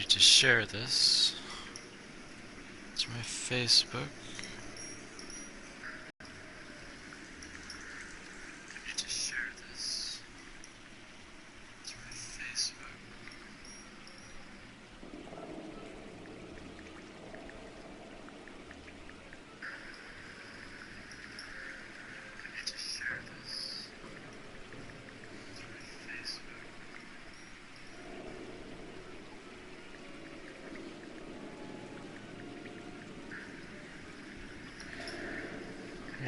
to share this to my Facebook.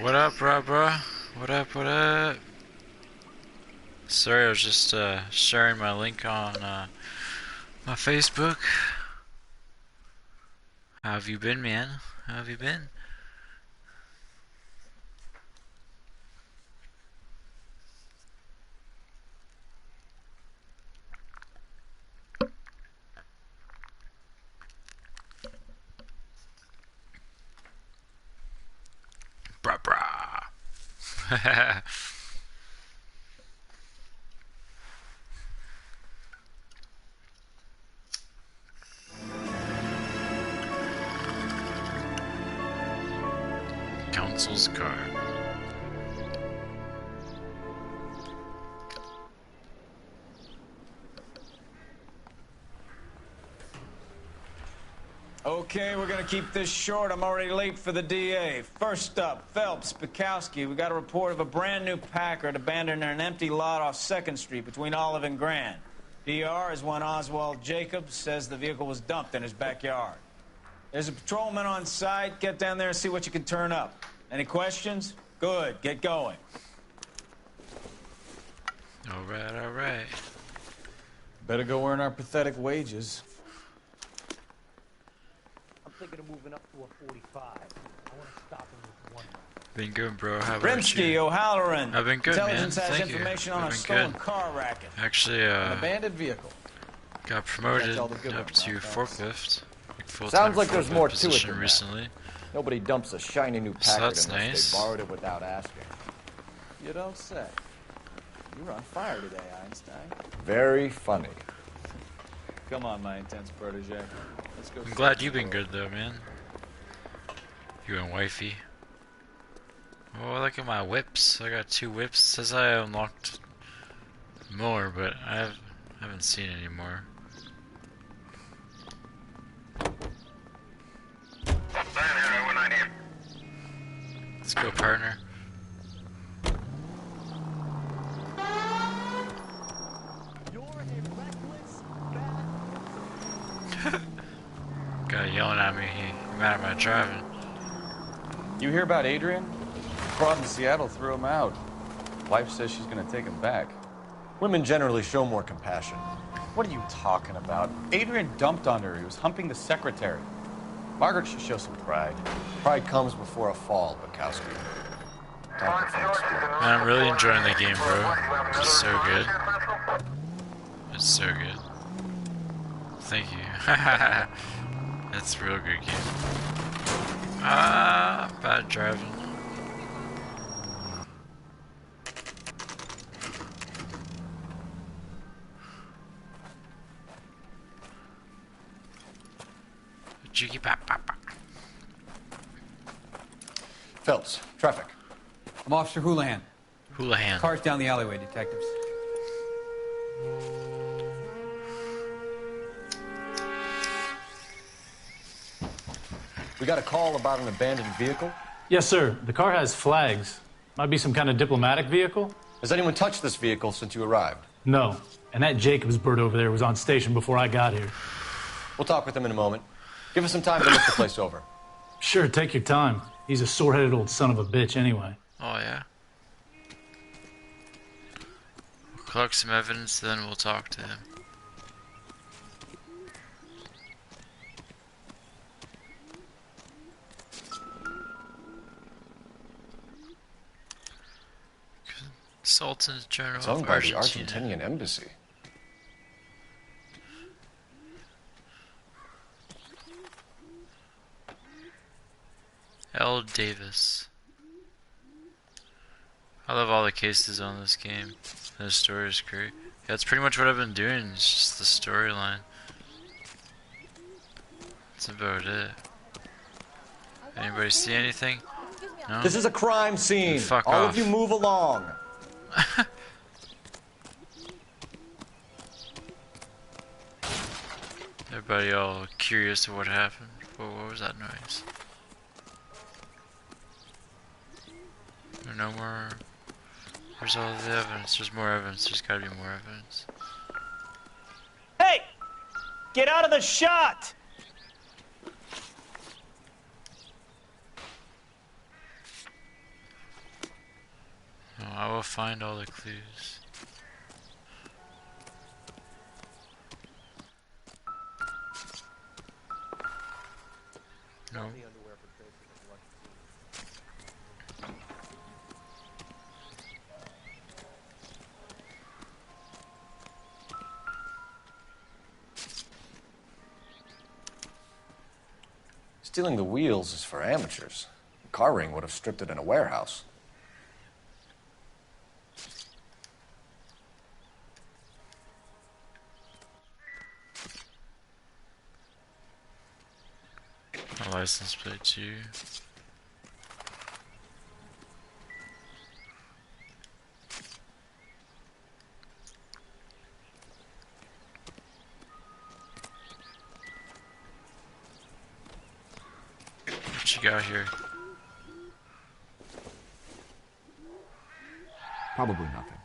What up, bruh? What up, what up? Sorry, I was just sharing my link on my Facebook. How have you been, man? How have you been? Bruh, bruh. Council's car. Okay, we're gonna keep this short. I'm already late for the DA. First up, Phelps, Bukowski. We got a report of a brand new Packard abandoned in an empty lot off 2nd Street between Olive and Grand. PR is one Oswald Jacobs says the vehicle was dumped in his backyard. There's a patrolman on site. Get down there and see what you can turn up. Any questions? Good, get going. Alright, alright. Better go earn our pathetic wages. I'm thinking of moving up to a 45. I want to stop him with one. Been good, bro. How about Rimsky, you? O'Halloran. I've been good, man. Intelligence has Thank you. information on I've a been stolen good. car racket. Actually, An abandoned vehicle. got promoted That's all the good up ones, to huh, forklift. Like full-time Sounds like there's forklift more to it position than that. recently. Nobody dumps a shiny new So Packard that's unless nice. they borrowed it without asking. You don't say. You were on fire today, Einstein. Very funny. Come on, my intense protege. Let's go. I'm glad you've been good though, man. You and wifey. Oh, look at my whips. I got 2 whips. It says I unlocked more, but I haven't seen any more. Let's go, partner. Guy yelling at me. He mad at my driving. You hear about Adrian? Fraud in Seattle threw him out. Wife says she's gonna take him back. Women generally show more compassion. What are you talking about? Adrian dumped on her. He was humping the secretary. Margaret should show some pride. Pride comes before a fall, Bukowski. Time for folks. Man, I'm really enjoying the game, bro. It's so good. It's so good. Thank you. That's a real good game. Ah, bad driving. Jiggy pop pop pop. Phelps, traffic. I'm Officer Houlihan. Houlihan. Cars down the alleyway, detectives. We got a call about an abandoned vehicle. Yes, sir. The car has flags. Might be some kind of diplomatic vehicle? Has anyone touched this vehicle since you arrived? No. And that Jacobs bird over there was on station before I got here. We'll talk with him in a moment. Give us some time to look the place over. Sure, take your time. He's a sore-headed old son of a bitch anyway. Oh yeah. We'll collect some evidence, then we'll talk to him. Sultan's General It's owned of by the Argentina. Argentinian embassy. L. Davis. I love all the cases on this game. The story is great. Yeah, that's pretty much what I've been doing. It's just the storyline. That's about it. Anybody see anything? No? This is a crime scene. Fuck All off. of you move along. Everybody all curious of what happened. What was that noise? No more. Where's all the evidence? There's more evidence. There's gotta be more evidence. Hey! Get out of the shot! Oh, I will find all the clues. No. Stealing the wheels is for amateurs. The car ring would have stripped it in a warehouse. A license plate too. What you got here? Probably nothing.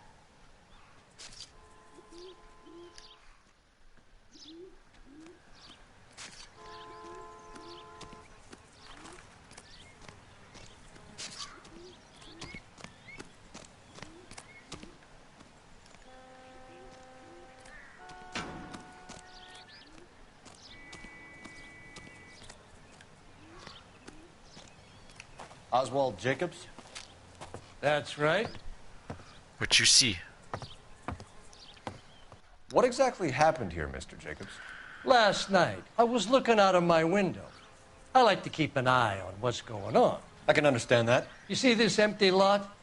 Oswald Jacobs? That's right. What you see? What exactly happened here, Mr. Jacobs? Last night, I was looking out of my window. I like to keep an eye on what's going on. I can understand that. You see this empty lot?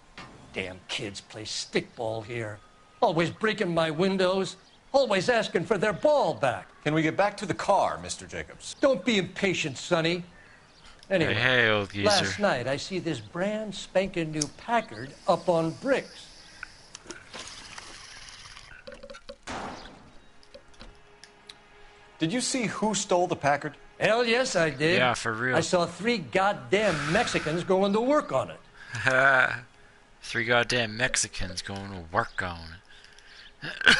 Damn kids play stickball here. Always breaking my windows. Always asking for their ball back. Can we get back to the car, Mr. Jacobs? Don't be impatient, Sonny. Anyway, Hey, old geezer. last night I see this brand spanking new Packard up on bricks. Did you see who stole the Packard? Hell yes, I did. Yeah, for real. I saw 3 goddamn Mexicans going to work on it. 3 goddamn Mexicans going to work on it.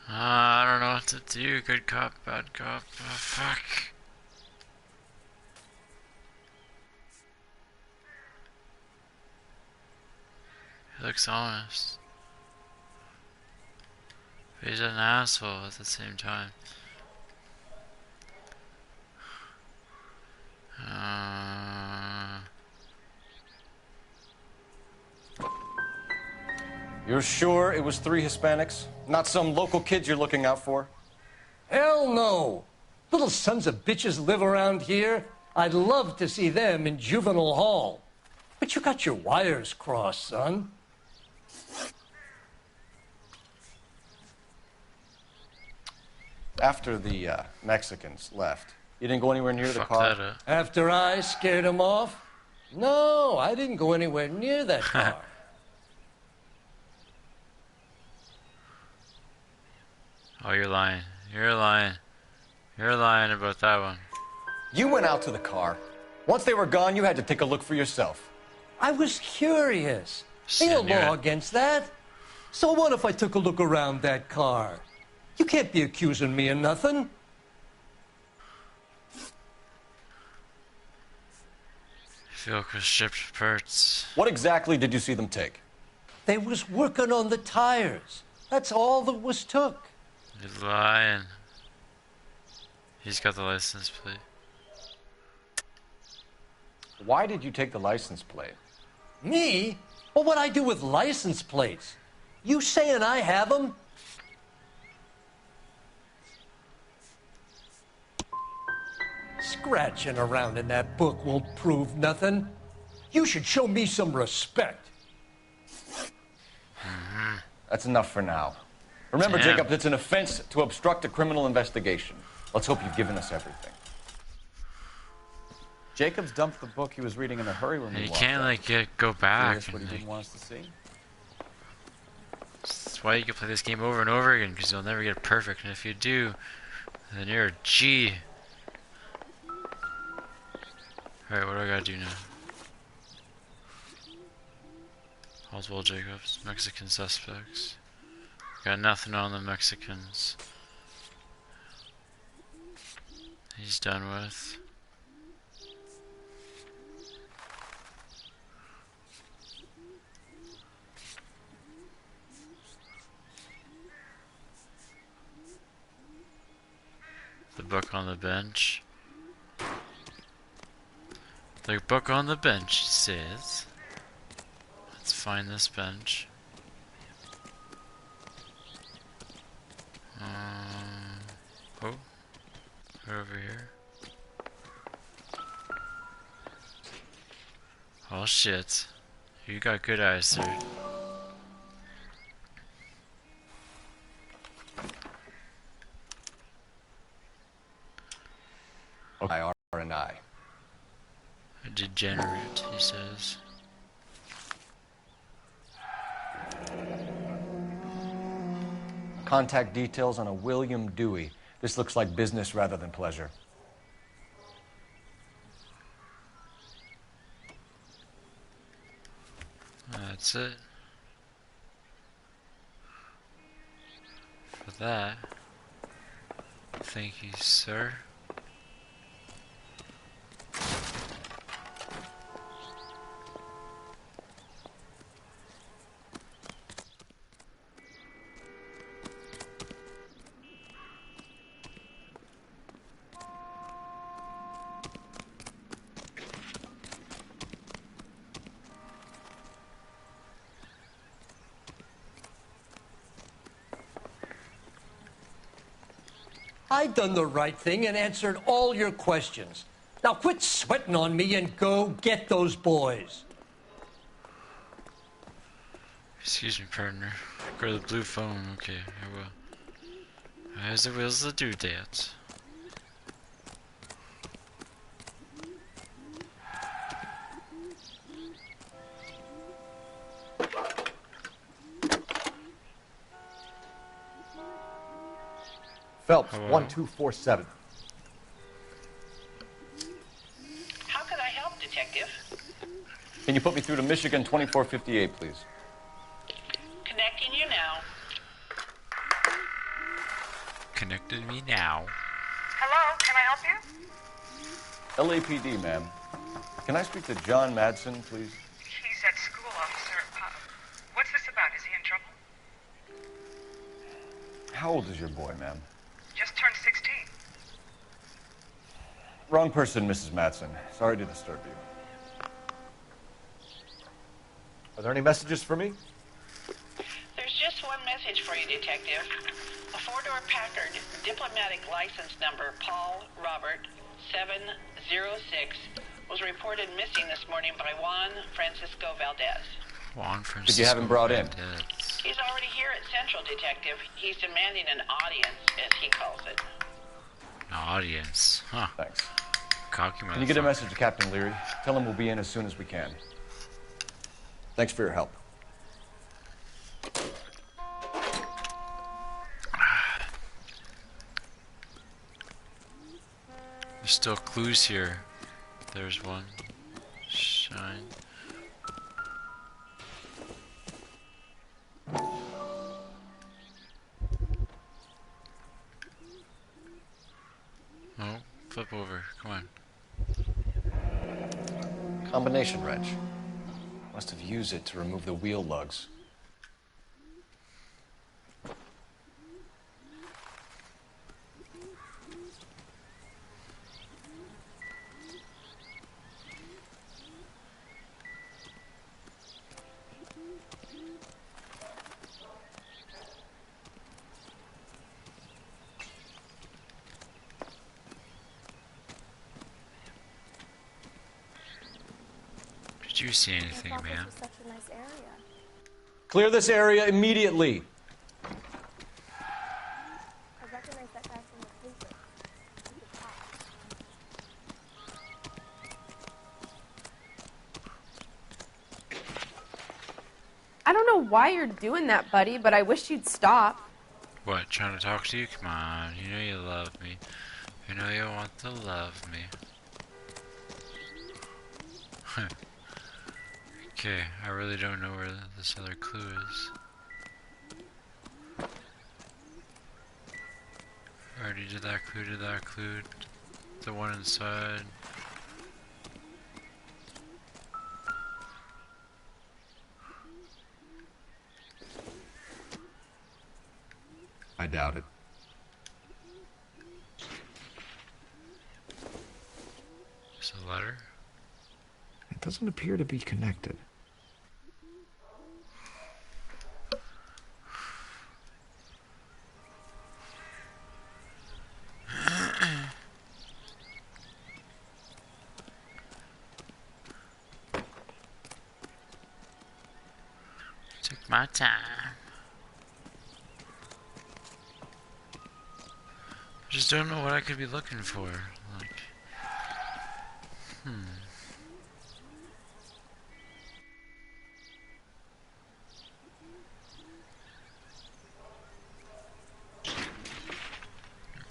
I don't know what to do. Good cop, bad cop. Oh, fuck. He looks honest. But he's an asshole at the same time. You're sure it was 3 Hispanics? Not some local kids you're looking out for? Hell no. Little sons of bitches live around here. I'd love to see them in juvenile hall. But you got your wires crossed, son. After the Mexicans left, you didn't go anywhere near the Fuck car? that up. After I scared them off? No, I didn't go anywhere near that car. Oh, you're lying. You're lying. You're lying about that one. You went out to the car. Once they were gone, you had to take a look for yourself. I was curious. See, Ain't I knew no law it. against that. So what if I took a look around that car? You can't be accusing me of nothing. Vehicle shipped parts. What exactly did you see them take? They was working on the tires. That's all that was took. He's lying. He's got the license plate. Why did you take the license plate? Me? Well, what'd I do with license plates? You saying I have them? Scratching around in that book won't prove nothing. You should show me some respect. That's enough for now. Remember, Damn. Jacob, it's an offense to obstruct a criminal investigation. Let's hope you've given us everything. Jacobs dumped the book he was reading in a hurry when we You walked can't out. like go back. Curious what he And, didn't want us to see? that's why you can play this game over and over again, because you'll never get it perfect. And if you do, then you're a G. Alright, what do I gotta do now? Oswald Jacobs, Mexican suspects. Got nothing on the Mexicans. He's done with. The book on the bench. The book on the bench says, let's find this bench. Oh, right over here. Oh shit, you got good eyes, sir. Okay, R&I. A degenerate, he says. Contact details on a William Dewey. This looks like business rather than pleasure. That's it. For that, thank you, sir. I done the right thing and answered all your questions. Now quit sweating on me and go get those boys. Excuse me, partner. Go to the blue phone. Okay, I will. As it wills to do that. Phelps, Hello? 1247. How can I help, Detective? Can you put me through to Michigan 2458, please? Connecting you now. Connected me now. Hello, can I help you? LAPD, ma'am. Can I speak to John Madsen, please? He's at school, officer. What's this about? Is he in trouble? How old is your boy, ma'am? Just turned 16. Wrong person, Mrs. Madsen. Sorry to disturb you. Are there any messages for me? There's just one message for you, Detective. A four-door Packard, diplomatic license number Paul Robert 706, was reported missing this morning by Juan Francisco Valdez. Juan Francisco. Did you have him brought in? Valdez. He's already here at Central, Detective. He's demanding an audience, as he calls it. An audience. Huh. Thanks. Cocky Can you get a motherfucker. message to Captain Leary? Tell him we'll be in as soon as we can. Thanks for your help. There's still clues here. There's one. Shine. Oh, flip over. Come on. Combination wrench. Must have used it to remove the wheel lugs. Did you see anything, I thought man? this was such a nice area. Clear this area immediately. I recognize that guy from the paper. He's a cop. I don't know why you're doing that, buddy, but I wish you'd stop. What, trying to talk to you? Come on, you know you love me. You know you want to love me. Okay, I really don't know where this other clue is. Already did that clue, the one inside. I doubt it. It's a letter. It doesn't appear to be connected. Took my time. I just don't know what I could be looking for. Like,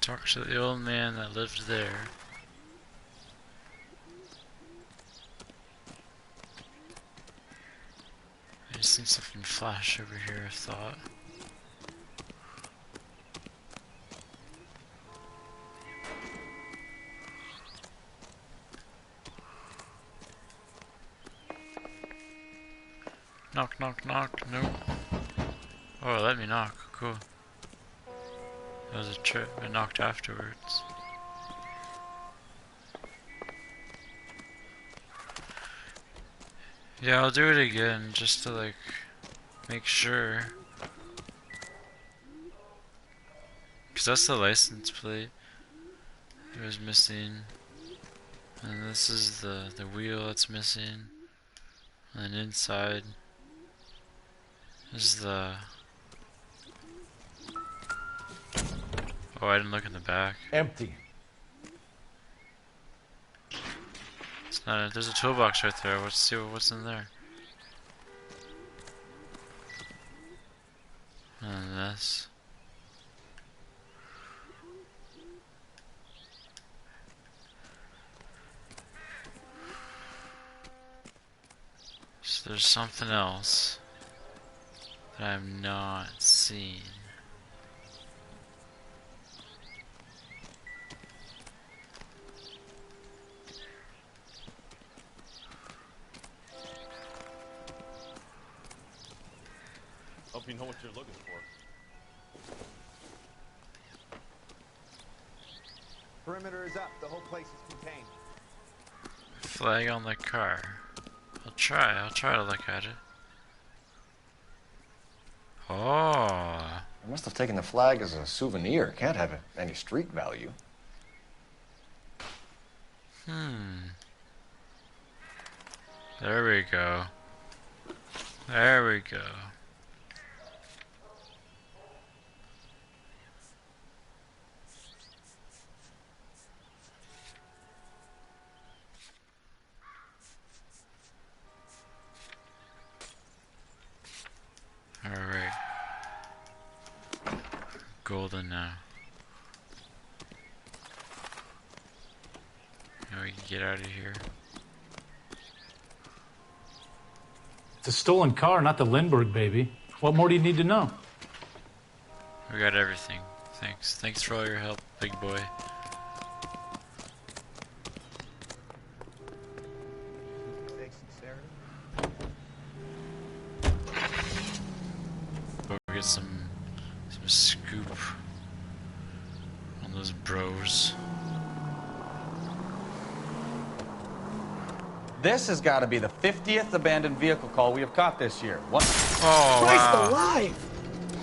Talk to the old man that lived there. I just think something flash over here, I thought. Knock, knock, knock, no. Oh, let me knock, cool. That was a trip, I knocked afterwards. Yeah, I'll do it again, just to like, make sure. Cause that's the license plate. It was missing. And this is the wheel that's missing. And inside is the... Oh, I didn't look in the back. Empty. It's not. There's a toolbox right there. Let's see what's in there. And this. So there's something else that I've not seen. Hope you know what you're looking for. Perimeter is up. The whole place is contained. Flag on the car. I'll try to look at it. Oh. I must have taken the flag as a souvenir. Can't have any street value. There we go. There we go. Alright. Golden now. Now we can get out of here. It's a stolen car, not the Lindbergh baby. What more do you need to know? We got everything. Thanks. Thanks for all your help, big boy. Go get some scoop on those bros. This has got to be the 50th abandoned vehicle call we have caught this year. What? Oh, Christ wow. alive!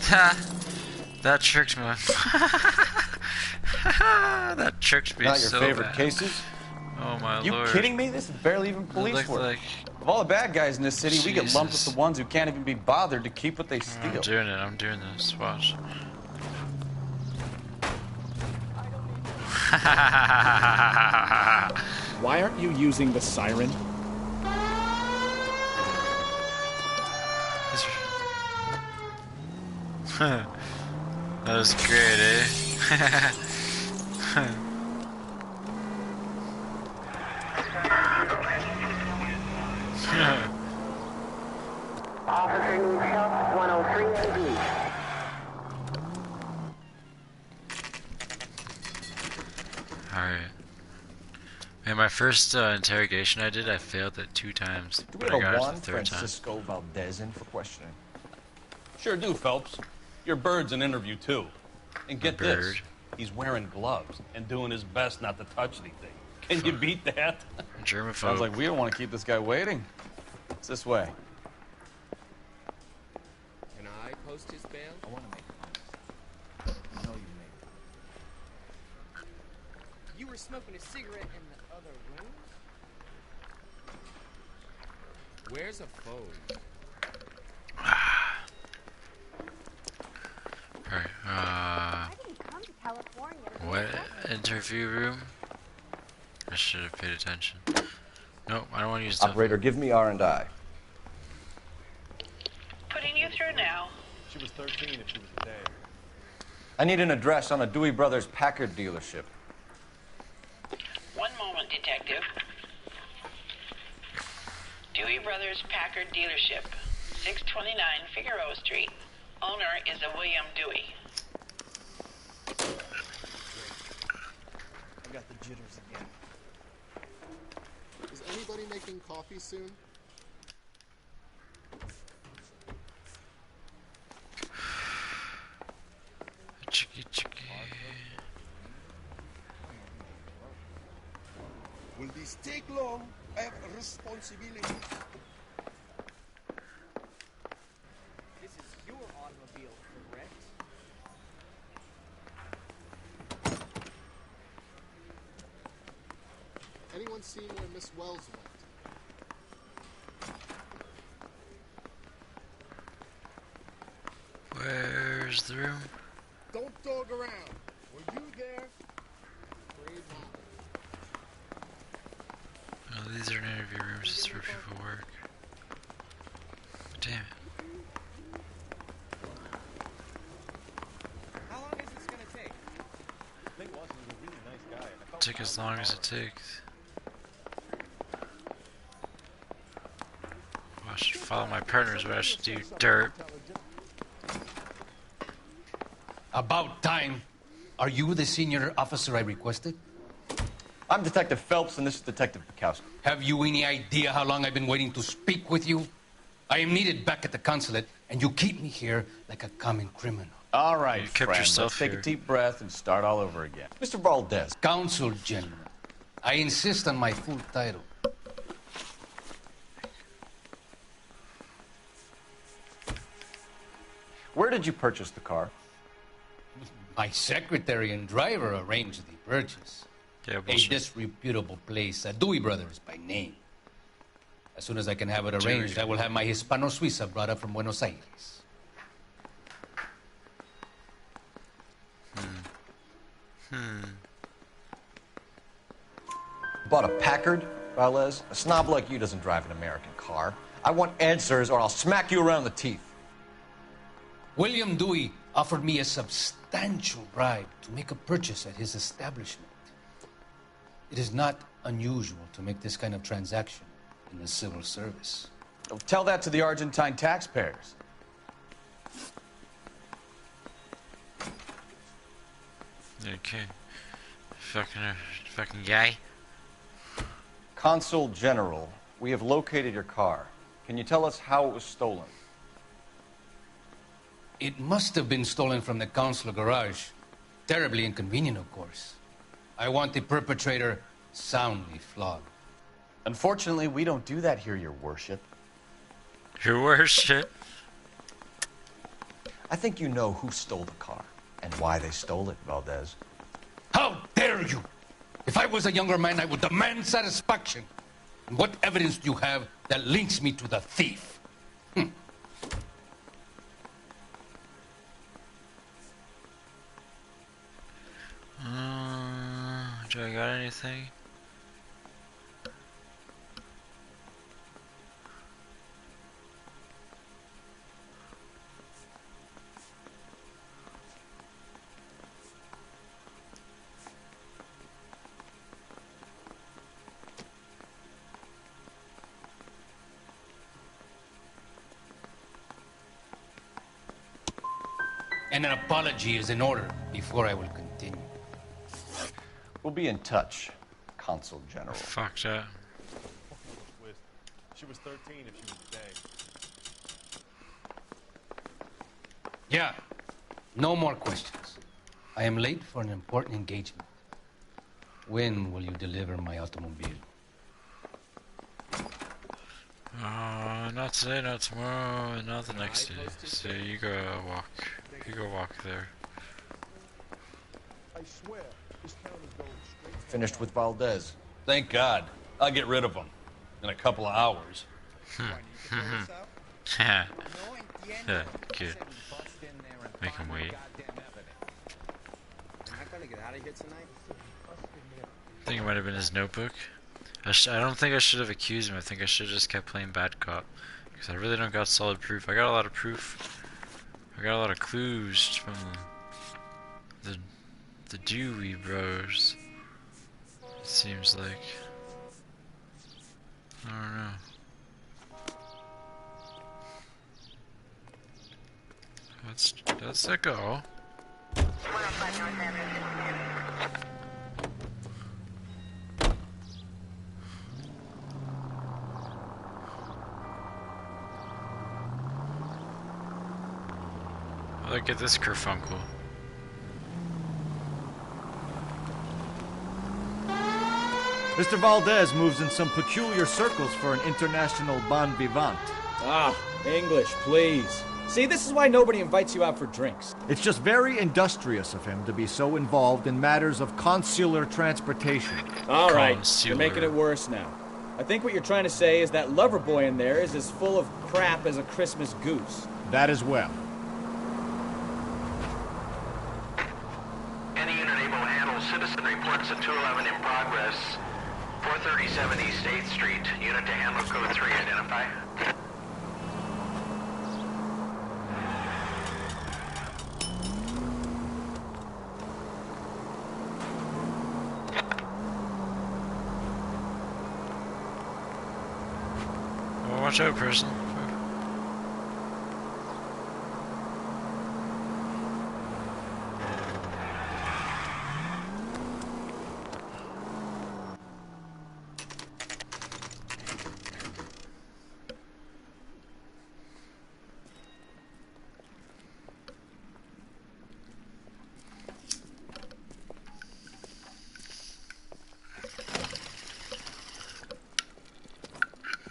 Ha! That tricked me. That tricked me Not your so favorite bad. cases? Oh my You lord. kidding me? This is barely even police work. Like... Of all the bad guys in this city, we get lumped with Jesus. the ones who can't even be bothered to keep what they steal. I'm doing it. I'm doing this. Watch. Why aren't you using the siren? That was great, eh? Officer needs help, 103 AD. Alright. Man, my first interrogation I did, I failed it 2 times. Do we But I have got a it Juan the 3rd time. Francisco Valdez in for questioning? Sure do, Phelps. Your bird's an interview, too. And get this, he's wearing gloves and doing his best not to touch anything. Can you beat that? Germaphobe. Sounds like we don't want to keep this guy waiting. It's this way. Can I post his bail? I want to make it. I know you made it. You were smoking a cigarette in the other room? Where's a phone? Alright, I didn't come to California. what interview room? I should have paid attention. Nope, I don't want to use Operator, give me R&I. Putting you through now. She was 13 if she was a day. I need an address on a Dewey Brothers Packard dealership. One moment, Detective. Dewey Brothers Packard Dealership, 629 Figueroa Street. Owner is a William Dewey. I got the jitters again. Is anybody making coffee soon? Chicky chicky. Will this take long? I have a responsibility. This is your automobile, correct? Anyone seen where Miss Wells went? Where's the room? Don't dog around. Were you there? Afraid not. Oh, these are interview rooms. This is where people work. Damn it. How long is this gonna take? The thing was, he was a really nice guy. And I felt Take as long as it takes. Well, I should follow my partners, what I should do. Dirt. About time. Are you the senior officer I requested? I'm Detective Phelps, and this is Detective Ps4. Have you any idea how long I've been waiting to speak with you? I am needed back at the consulate, and you keep me here like a common criminal. All right, You kept friend, yourself let's take here. a deep breath and start all over again. Mr. Valdez. Consul General. I insist on my full title. Where did you purchase the car? My secretary and driver arranged the purchase. Yeah, A bullshit. disreputable place, Dewey Brothers by name. As soon as I can have it arranged, I will have my Hispano Suiza brought up from Buenos Aires. Bought a Packard, Valdez? A snob like you doesn't drive an American car. I want answers, or I'll smack you around the teeth. William Dewey offered me a substantial bribe to make a purchase at his establishment. It is not unusual to make this kind of transaction in the civil service. Tell that to the Argentine taxpayers. Okay. Fucking guy. Consul General, we have located your car. Can you tell us how it was stolen? It must have been stolen from the consular garage. Terribly inconvenient, of course. I want the perpetrator soundly flogged. Unfortunately, we don't do that here, Your Worship. Your worship? I think you know who stole the car and why they stole it, Valdez. How dare you! If I was a younger man, I would demand satisfaction. And what evidence do you have that links me to the thief? Do I got anything? And an apology is in order before I will continue. We'll be in touch, Consul General. Fuck that. She was 13 if she was today. Yeah. No more questions. I am late for an important engagement. When will you deliver my automobile? Not today, not tomorrow, and not the next day. So you go walk. You go walk there. I swear, this town is going straight. Finished with Valdez. Thank God. I'll get rid of him in a couple of hours. Yeah, good. Make him wait. I think it might have been his notebook. I don't think I should have accused him. I think I should have just kept playing bad cop. Because I really don't got solid proof. I got a lot of proof. I got a lot of clues from the Dewey Bros. It seems like. I don't know. That's a go. Look at this kerfunkel. Mr. Valdez moves in some peculiar circles for an international bon vivant. Ah, English, please. See, this is why nobody invites you out for drinks. It's just very industrious of him to be so involved in matters of consular transportation. All right, you're making it worse now. I think what you're trying to say is that lover boy in there is as full of crap as a Christmas goose. That as well. Any unit able to handle citizen reports of 211 in progress. 437 East 8th Street. Unit to handle code 3. Identify. Well, watch out, person.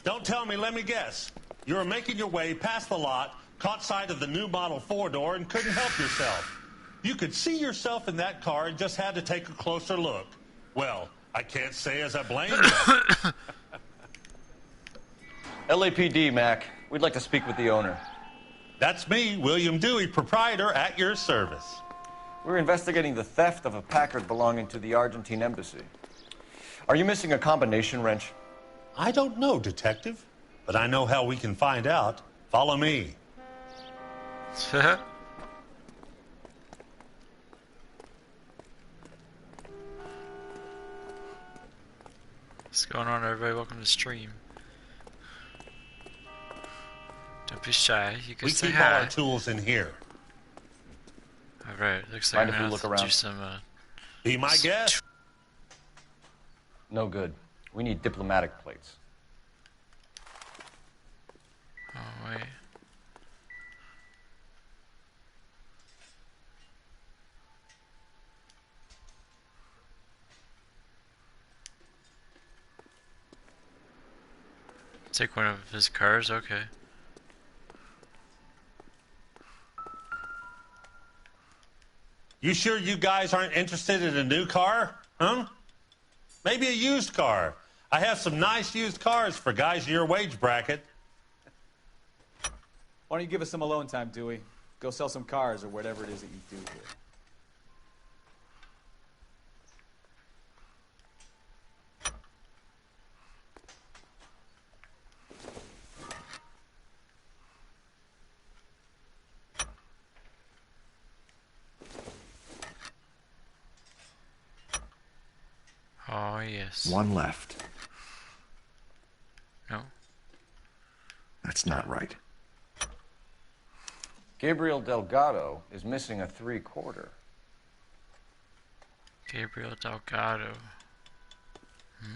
Don't tell me, let me guess. You were making your way past the lot, caught sight of the new model 4-door, and couldn't help yourself. You could see yourself in that car and just had to take a closer look. Well, I can't say as I blame you. LAPD, Mac. We'd like to speak with the owner. That's me, William Dewey, proprietor, at your service. We're investigating the theft of a Packard belonging to the Argentine embassy. Are you missing a combination wrench? I don't know, Detective, but I know how we can find out. Follow me. What's going on, everybody? Welcome to the stream. Don't be shy. You can We say keep all hi. our tools in here. Alright, looks like Mind I'm if we gonna look have to around? do some, Be my guest. No good. We need diplomatic plates. Oh, wait. Take one of his cars, okay. You sure you guys aren't interested in a new car? Huh? Maybe a used car. I have some nice used cars for guys in your wage bracket. Why don't you give us some alone time, Dewey? Go sell some cars or whatever it is that you do here. Oh, yes. One left. No. That's not right. Gabriel Delgado is missing a 3/4. Gabriel Delgado.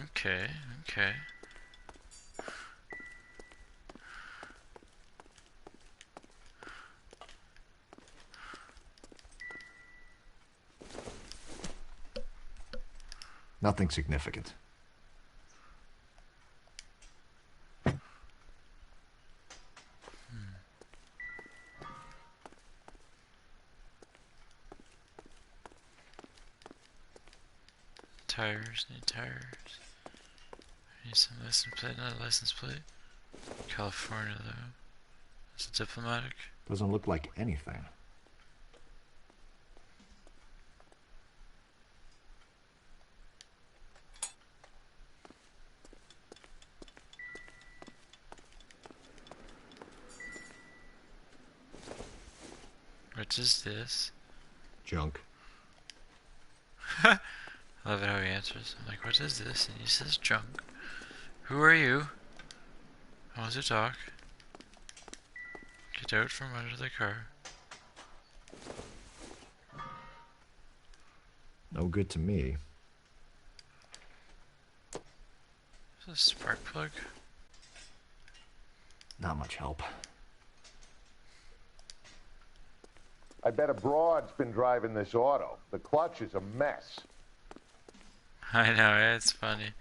Okay, okay. Nothing significant. Tires, need tires. Need some license plate, not a license plate. California though. It's a diplomatic. Doesn't look like anything. What is this? Junk. I love it how he answers. I'm like, what is this? And he says junk. Who are you? I want to talk. Get out from under the car. No good to me. Is this a spark plug? Not much help. I bet a broad's been driving this auto. The clutch is a mess. I know, it's funny.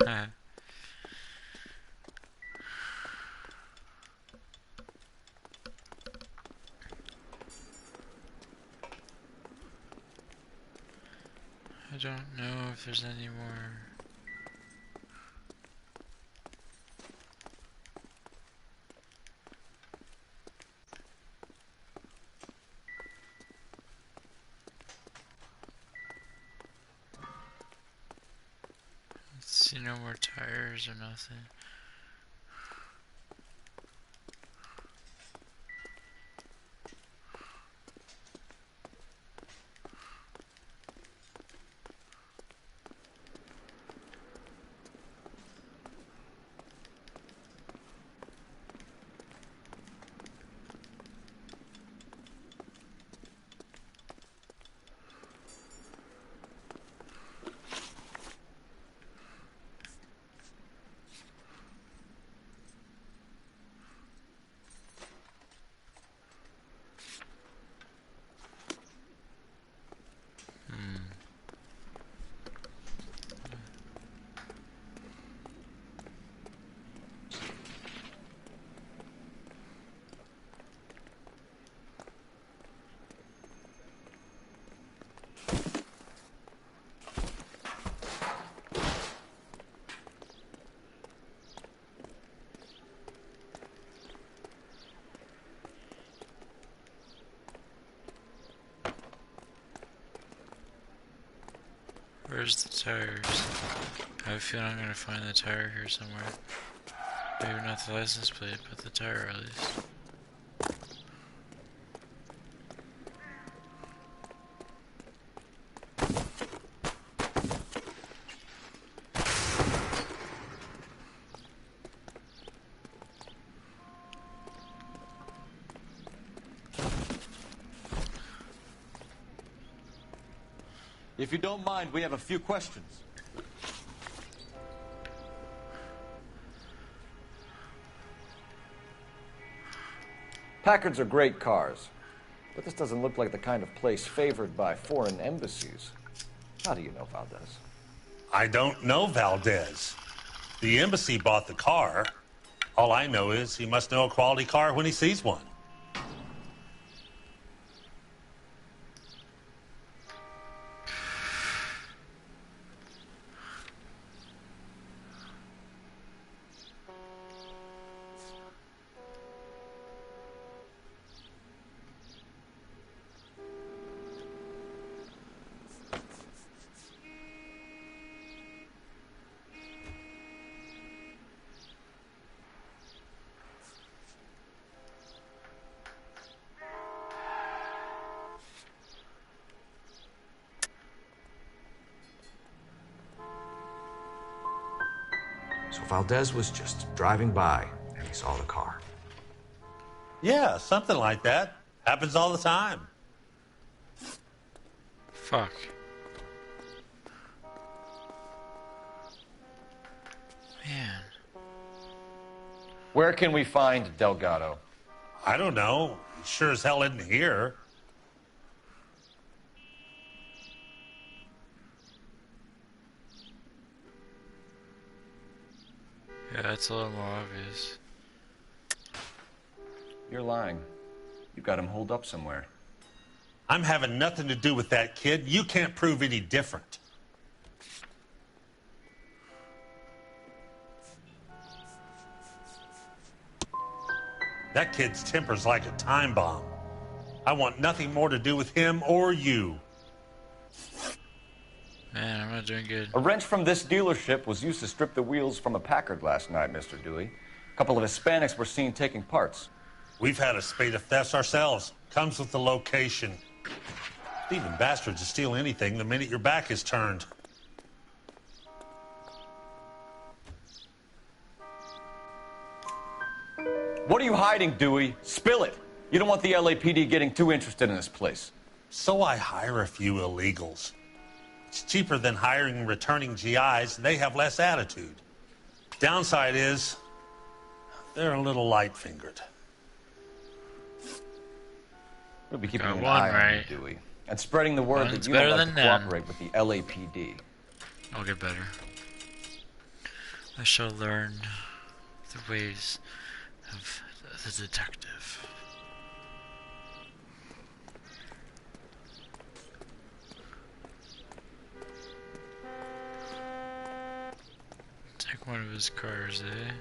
I don't know if there's any more. Let's see, no more tires or nothing. Where's the tires? I have a feeling I'm gonna find the tire here somewhere. Maybe not the license plate, but the tire at least. If you don't mind, we have a few questions. Packards are great cars, but this doesn't look like the kind of place favored by foreign embassies. How do you know Valdez? I don't know Valdez. The embassy bought the car. All I know is he must know a quality car when he sees one. Valdez was just driving by, and he saw the car. Yeah, something like that. Happens all the time. Fuck. Man. Where can we find Delgado? I don't know. He sure as hell isn't here. Yeah, that's a little more obvious. You're lying. You got him holed up somewhere. I'm having nothing to do with that kid. You can't prove any different. That kid's temper's like a time bomb. I want nothing more to do with him or you. Man, I'm not doing good. A wrench from this dealership was used to strip the wheels from a Packard last night, Mr. Dewey. A couple of Hispanics were seen taking parts. We've had a spate of thefts ourselves. Comes with the location. Thieving bastards to steal anything the minute your back is turned. What are you hiding, Dewey? Spill it. You don't want the LAPD getting too interested in this place. So I hire a few illegals. It's cheaper than hiring returning GIs, and they have less attitude. Downside is, they're a little light-fingered. We'll be keeping Got an one eye on right. you, Dewey, and spreading the word One's that you don't better like than to none. cooperate with the LAPD. I'll get better. I shall learn the ways of the detective. Take one of his cars, eh?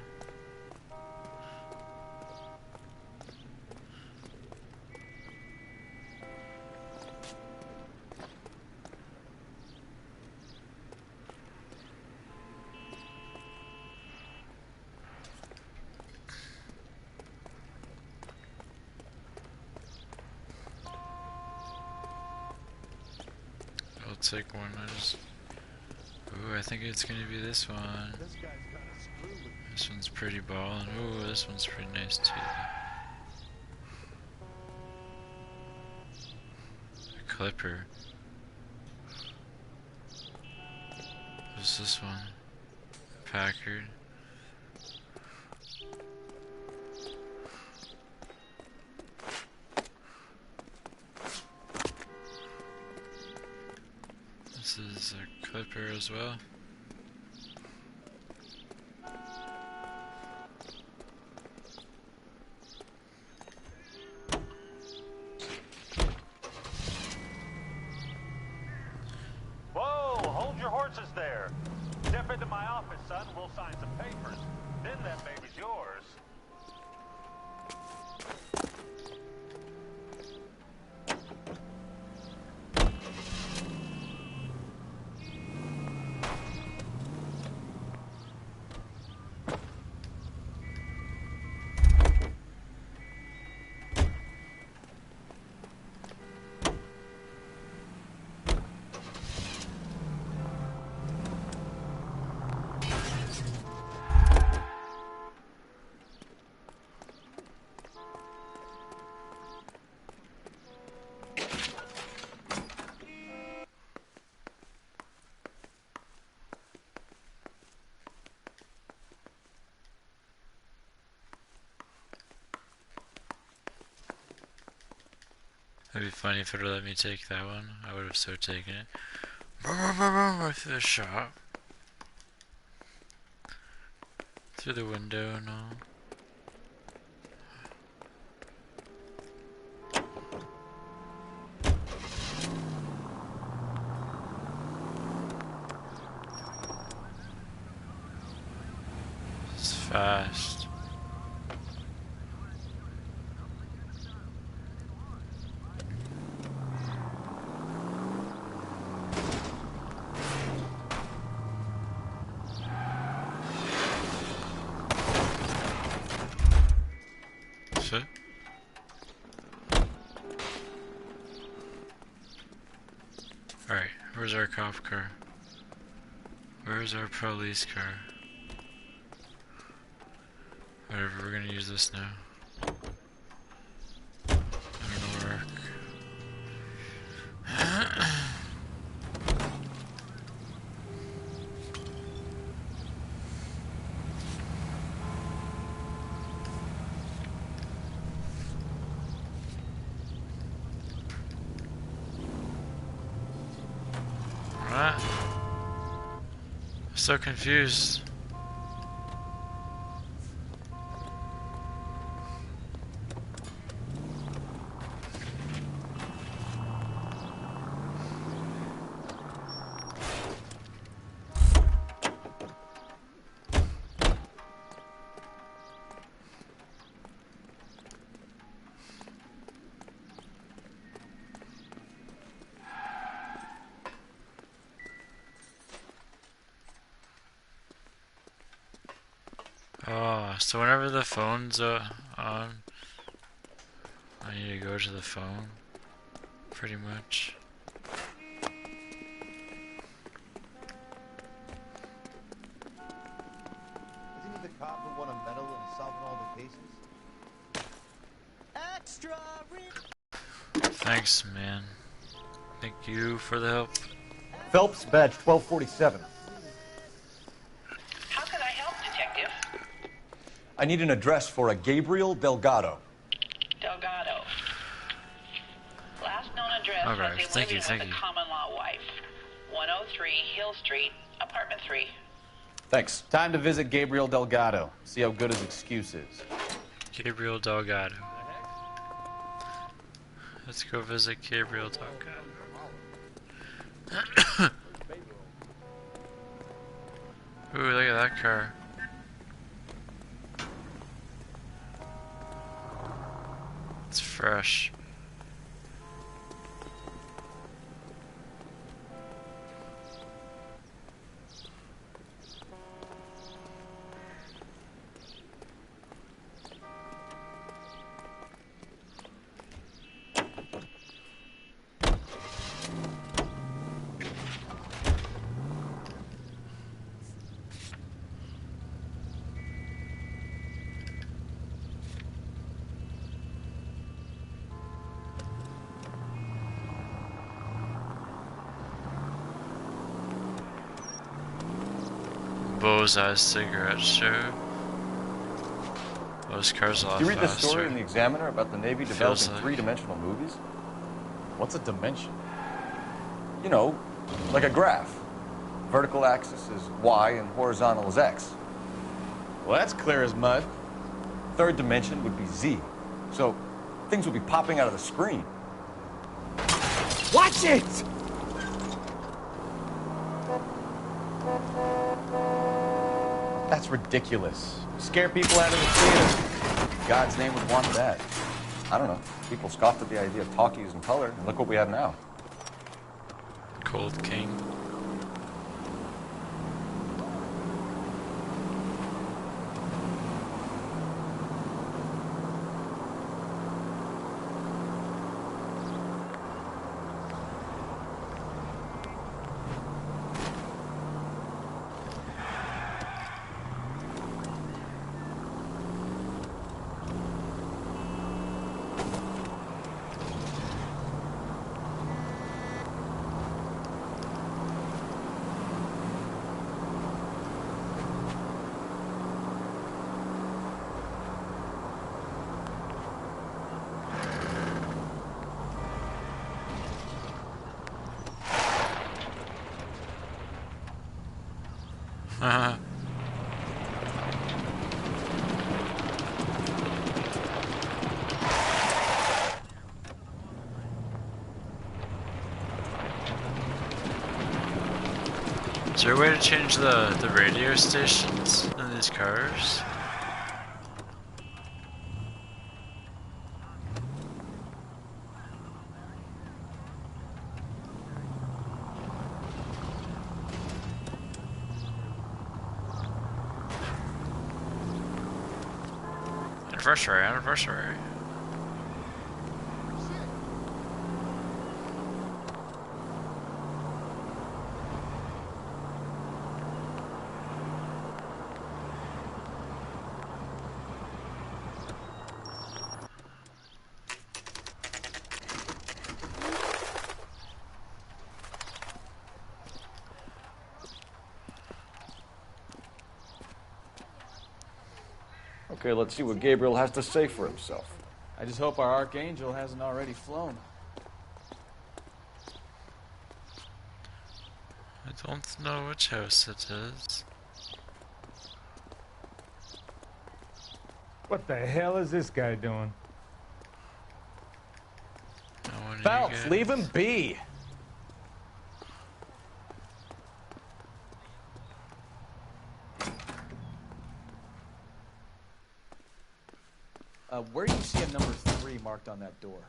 I'll take one. Ooh, I think it's gonna be this one. This one's pretty ballin'. Ooh, this one's pretty nice too. A Clipper. What's this one? Packard. This is a Clipper as well. Whoa, hold your horses there. Step into my office, son. We'll sign some papers. Then that baby's yours. It'd be funny if it would let me take that one. I would have so taken it. Through the shop. Through the window and all. It's fast. Shit. Alright, where's our cop car? Where's our police car? Whatever, we're gonna use this now. It'll work. What? I'm so confused. Oh, so whenever the phone's on, I need to go to the phone, pretty much. Isn't he the cop who won a medal in solving all the cases? Extra! Thanks, man. Thank you for the help. Phelps, badge 1247. How can I help, Detective? I need an address for a Gabriel Delgado. Delgado. Last known address Alright, was a thank you, living thank with you. a common-law wife. 103 Hill Street, apartment 3. Thanks. Time to visit Gabriel Delgado. See how good his excuse is. Gabriel Delgado. Let's go visit Gabriel Delgado. Ooh, look at that car. It's fresh. Bullseye cigarette show. Those cars a lot Did you read the faster. story in the Examiner about the Navy Feels developing like. three-dimensional movies? What's a dimension? You know, like a graph. Vertical axis is Y and horizontal is X. Well, that's clear as mud. Third dimension would be Z. So things would be popping out of the screen. Watch it! That's ridiculous. Scare people out of the theater. God's name would want that. I don't know. People scoffed at the idea of talkies in color, and look what we have now. Cold King. Is there a way to change the radio stations in these cars? Anniversary. Okay, let's see what Gabriel has to say for himself. I just hope our archangel hasn't already flown. I don't know which house it is. What the hell is this guy doing? Phelps, leave him be. Where do you see a number 3 marked on that door?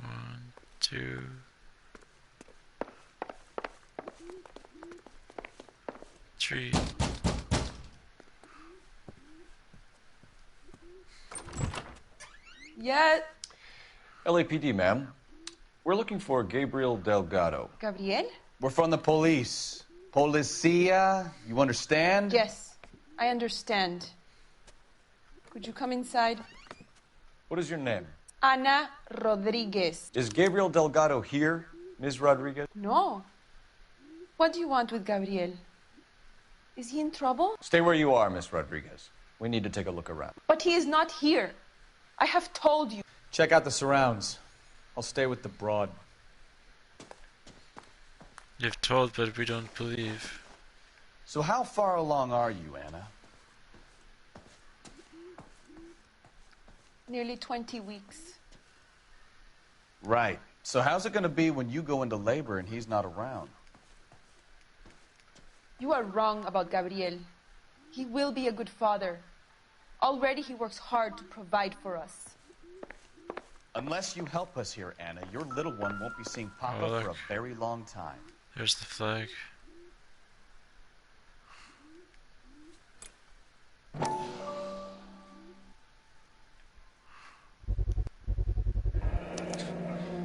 One, two, three. Yes. LAPD, ma'am. We're looking for Gabriel Delgado. Gabriel? We're from the police. Policia, you understand? Yes, I understand. Could you come inside? What is your name? Ana Rodriguez. Is Gabriel Delgado here, Ms. Rodriguez? No. What do you want with Gabriel? Is he in trouble? Stay where you are, Ms. Rodriguez. We need to take a look around. But he is not here. I have told you. Check out the surrounds. I'll stay with the broad. You've told, but we don't believe. So how far along are you, Anna? Nearly 20 weeks. Right. So how's it going to be when you go into labor and he's not around? You are wrong about Gabriel. He will be a good father. Already he works hard to provide for us. Unless you help us here, Anna, your little one won't be seeing Papa for a very long time. There's the flag.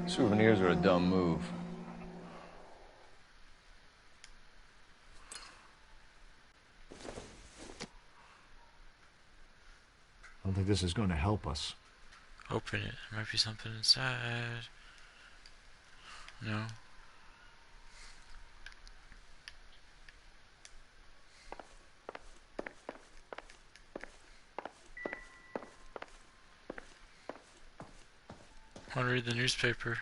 Souvenirs are a dumb move. I don't think this is going to help us. Open it. There might be something inside. No. Want to read the newspaper?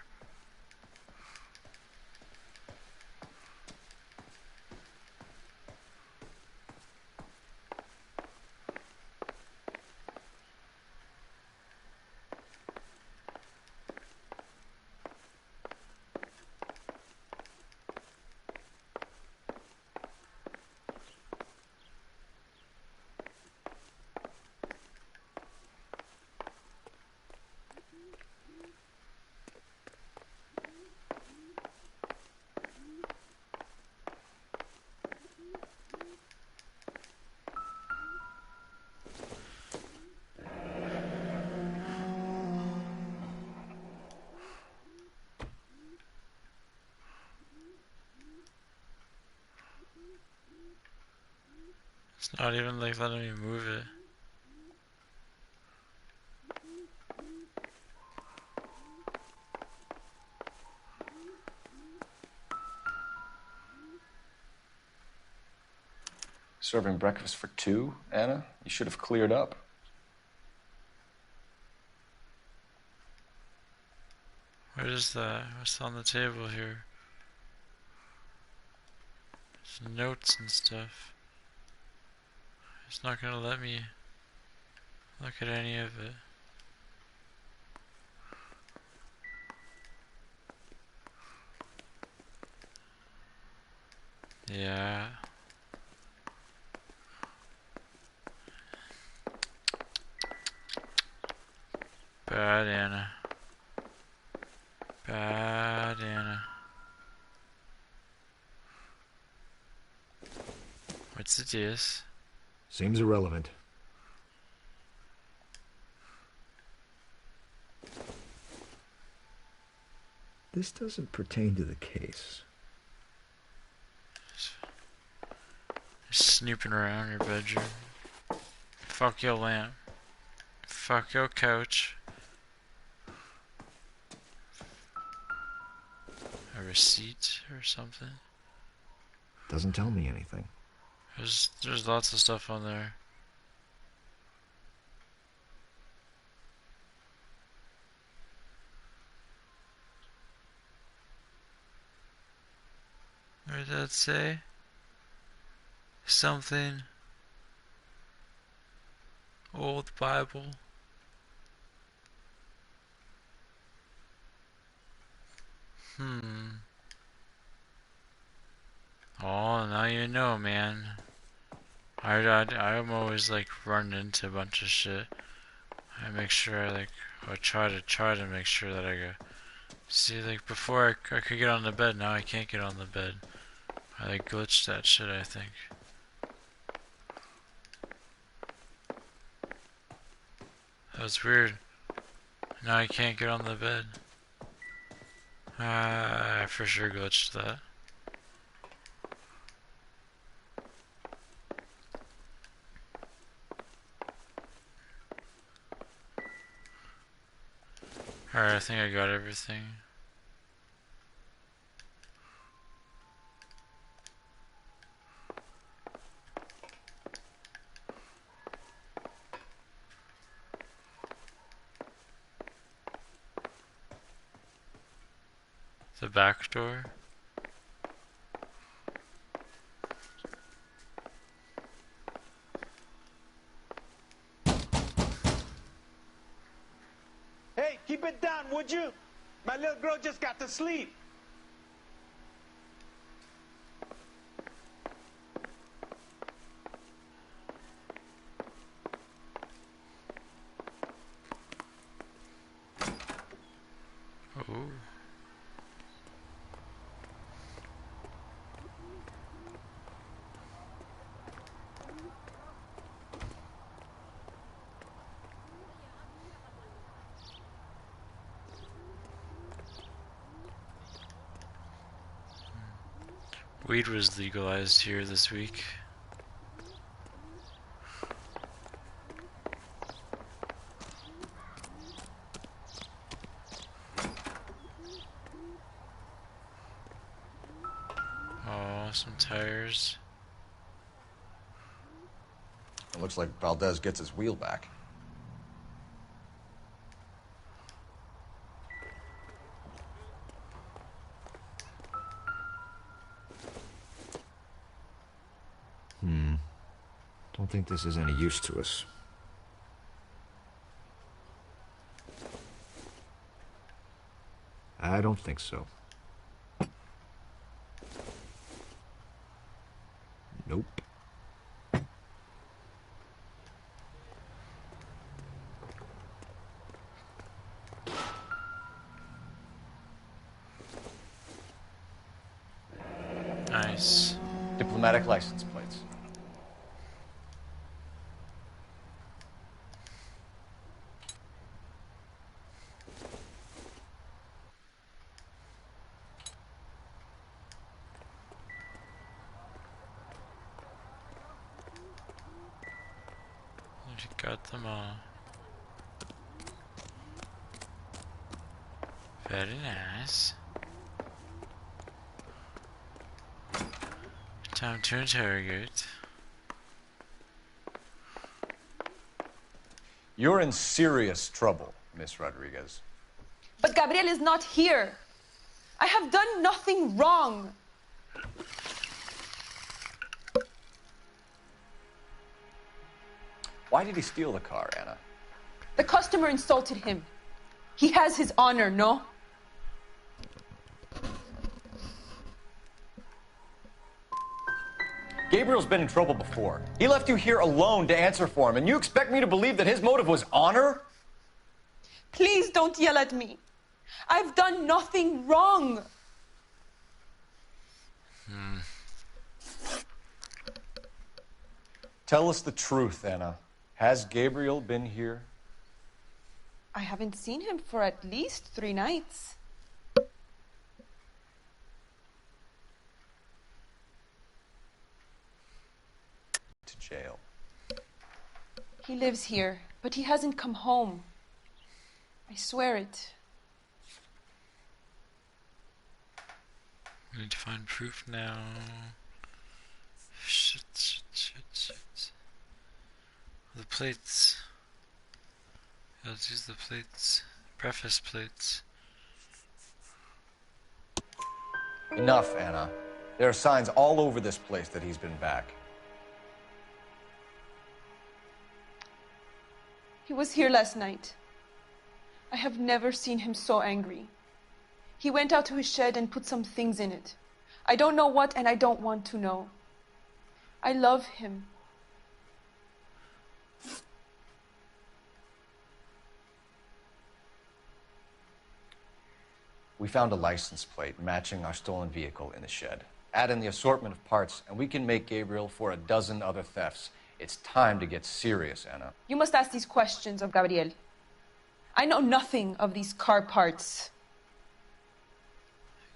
It's not even like letting me move it. Serving breakfast for 2, Anna? You should have cleared up. What is that? What's on the table here? There's notes and stuff. It's not gonna let me look at any of it. Yeah. Bad Anna. Bad Anna. What's it is? Seems irrelevant. This doesn't pertain to the case. Snooping around your bedroom. Fuck your lamp. Fuck your couch. A receipt or something. Doesn't tell me anything. There's lots of stuff on there. What did that say? Something. Old Bible. Oh, now you know, man. I'm always like running into a bunch of shit. I make sure I try to make sure that I go. See, like before I could get on the bed, now I can't get on the bed. I like glitched that shit, I think. That was weird. Now I can't get on the bed. I for sure glitched that. Alright, I think I got everything. The back door. Hey, keep it down, would you? My little girl just got to sleep. Oh. Weed was legalized here this week. Oh, some tires. It looks like Valdez gets his wheel back. Don't think this is any use to us. I don't think so. Nope. Nice. Diplomatic license plates. You got them all. Very nice. Time to interrogate. You're in serious trouble, Miss Rodriguez. But Gabriel is not here. I have done nothing wrong. Why did he steal the car, Anna? The customer insulted him. He has his honor, no? Gabriel's been in trouble before. He left you here alone to answer for him, and you expect me to believe that his motive was honor? Please don't yell at me. I've done nothing wrong. Tell us the truth, Anna. Has Gabriel been here? I haven't seen him for at least 3 nights. To jail. He lives here, but he hasn't come home. I swear it. We need to find proof now. plates. Let's use the plates. Preface plates. Enough, Anna. There are signs all over this place that he's been back. He was here last night. I have never seen him so angry. He went out to his shed and put some things in it. I don't know what, and I don't want to know. I love him. We found a license plate matching our stolen vehicle in the shed. Add in the assortment of parts, and we can make Gabriel for a dozen other thefts. It's time to get serious, Anna. You must ask these questions of Gabriel. I know nothing of these car parts.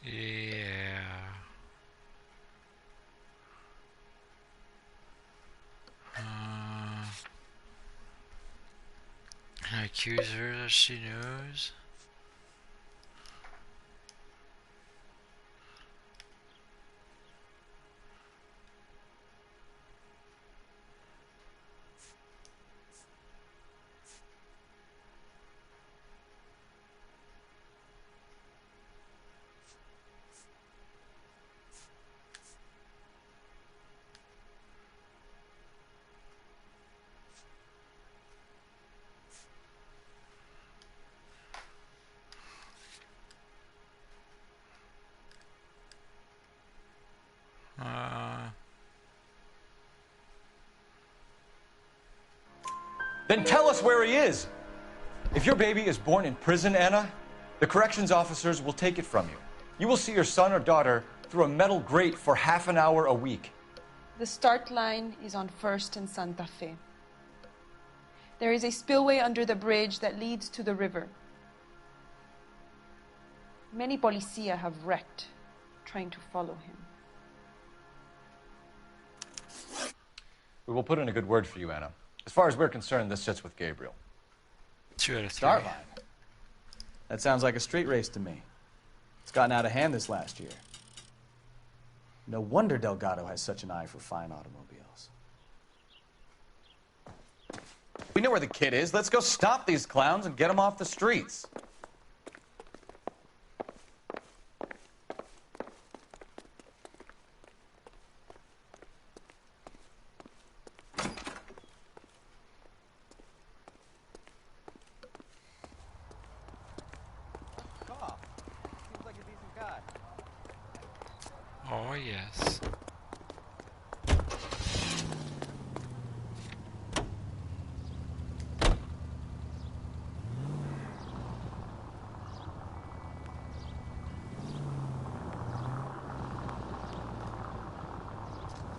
Yeah. Can I accuse her that she knows? Then tell us where he is. If your baby is born in prison, Anna, the corrections officers will take it from you. You will see your son or daughter through a metal grate for half an hour a week. The start line is on 1st and Santa Fe. There is a spillway under the bridge that leads to the river. Many policia have wrecked trying to follow him. We will put in a good word for you, Anna. As far as we're concerned, this sits with Gabriel. 2 out of 3. Start line. That sounds like a street race to me. It's gotten out of hand this last year. No wonder Delgado has such an eye for fine automobiles. We know where the kid is. Let's go stop these clowns and get them off the streets. Oh, yes.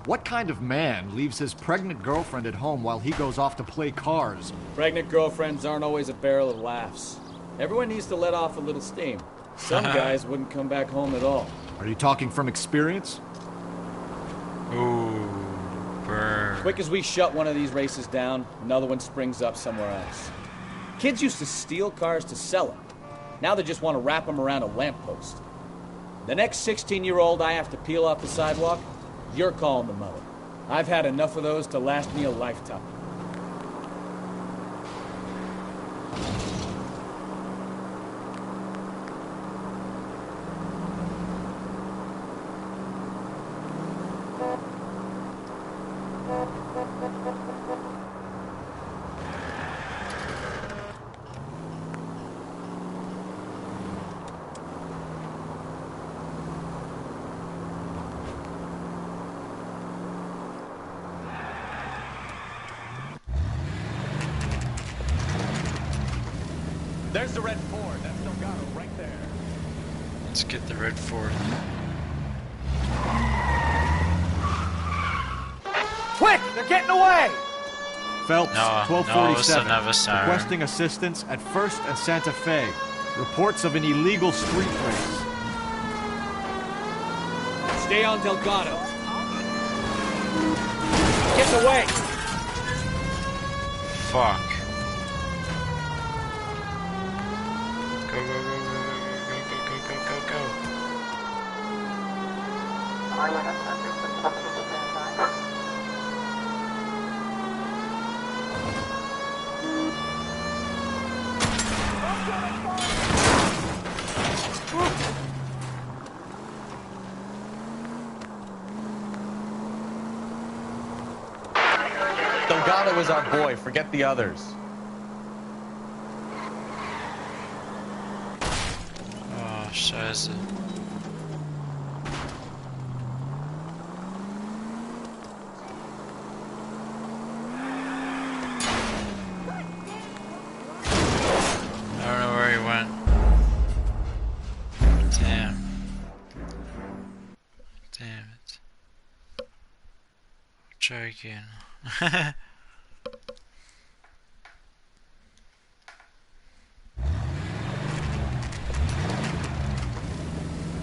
What kind of man leaves his pregnant girlfriend at home while he goes off to play cars? Pregnant girlfriends aren't always a barrel of laughs. Everyone needs to let off a little steam. Some guys wouldn't come back home at all. Are you talking from experience? Ooh, burn. Quick as we shut one of these races down, another one springs up somewhere else. Kids used to steal cars to sell them. Now they just want to wrap them around a lamppost. The next 16-year-old I have to peel off the sidewalk, you're calling the mother. I've had enough of those to last me a lifetime. There's the red Ford. That's Delgado right there. Let's get the red Ford. Quick! They're getting away! Phelps, No, 1247, no, it's another requesting assistance at 1st and Santa Fe. Reports of an illegal street race. Stay on Delgado. Get away! Fuck. Go, go, go, go, go, go, go, go, go, go. Delgado is our boy. Forget the others. Oh, scheiße. I don't know where he went. Damn. Damn it. Try again.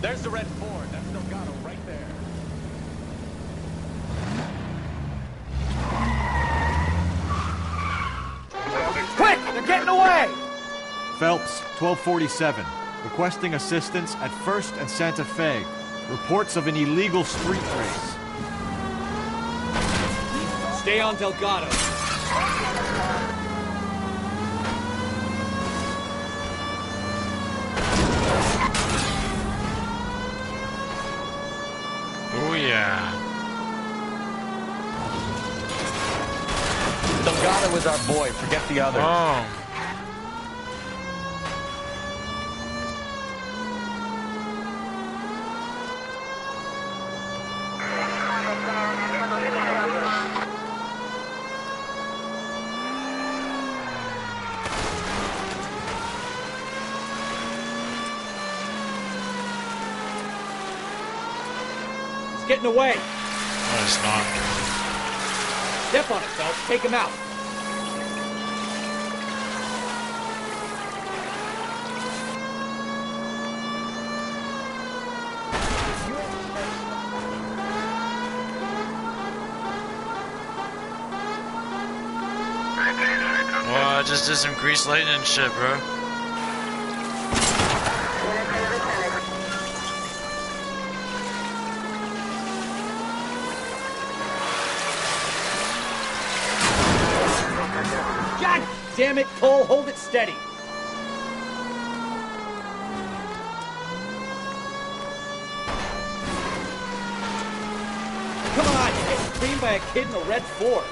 There's the red Ford. That's Delgado right there. Quick! They're getting away! Phelps, 1247. Requesting assistance at 1st and Santa Fe. Reports of an illegal street race. Stay on Delgado. Oh yeah. Delgado is our boy. Forget the others. Oh. He's getting away. No, it's not. Step on it, Phelps. Take him out. Well, I just did some grease lightning shit, bro. God damn it, Cole. Hold it steady. Come on, you're getting creamed by a kid in a red Ford.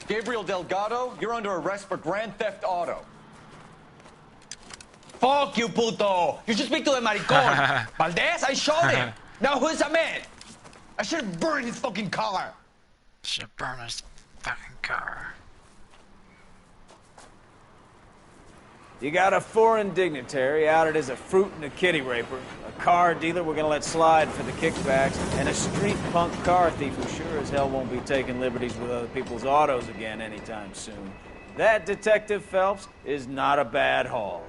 Gabriel Delgado, you're under arrest for grand theft auto. Fuck you, puto! You should speak to the maricon. Valdez, I shot him. Now who's the man? I should have burned his fucking car. Should burn his fucking car. You got a foreign dignitary outed as a fruit and a kitty raper, a car dealer we're gonna let slide for the kickbacks, and a street punk car thief who sure as hell won't be taking liberties with other people's autos again anytime soon. That, Detective Phelps, is not a bad haul.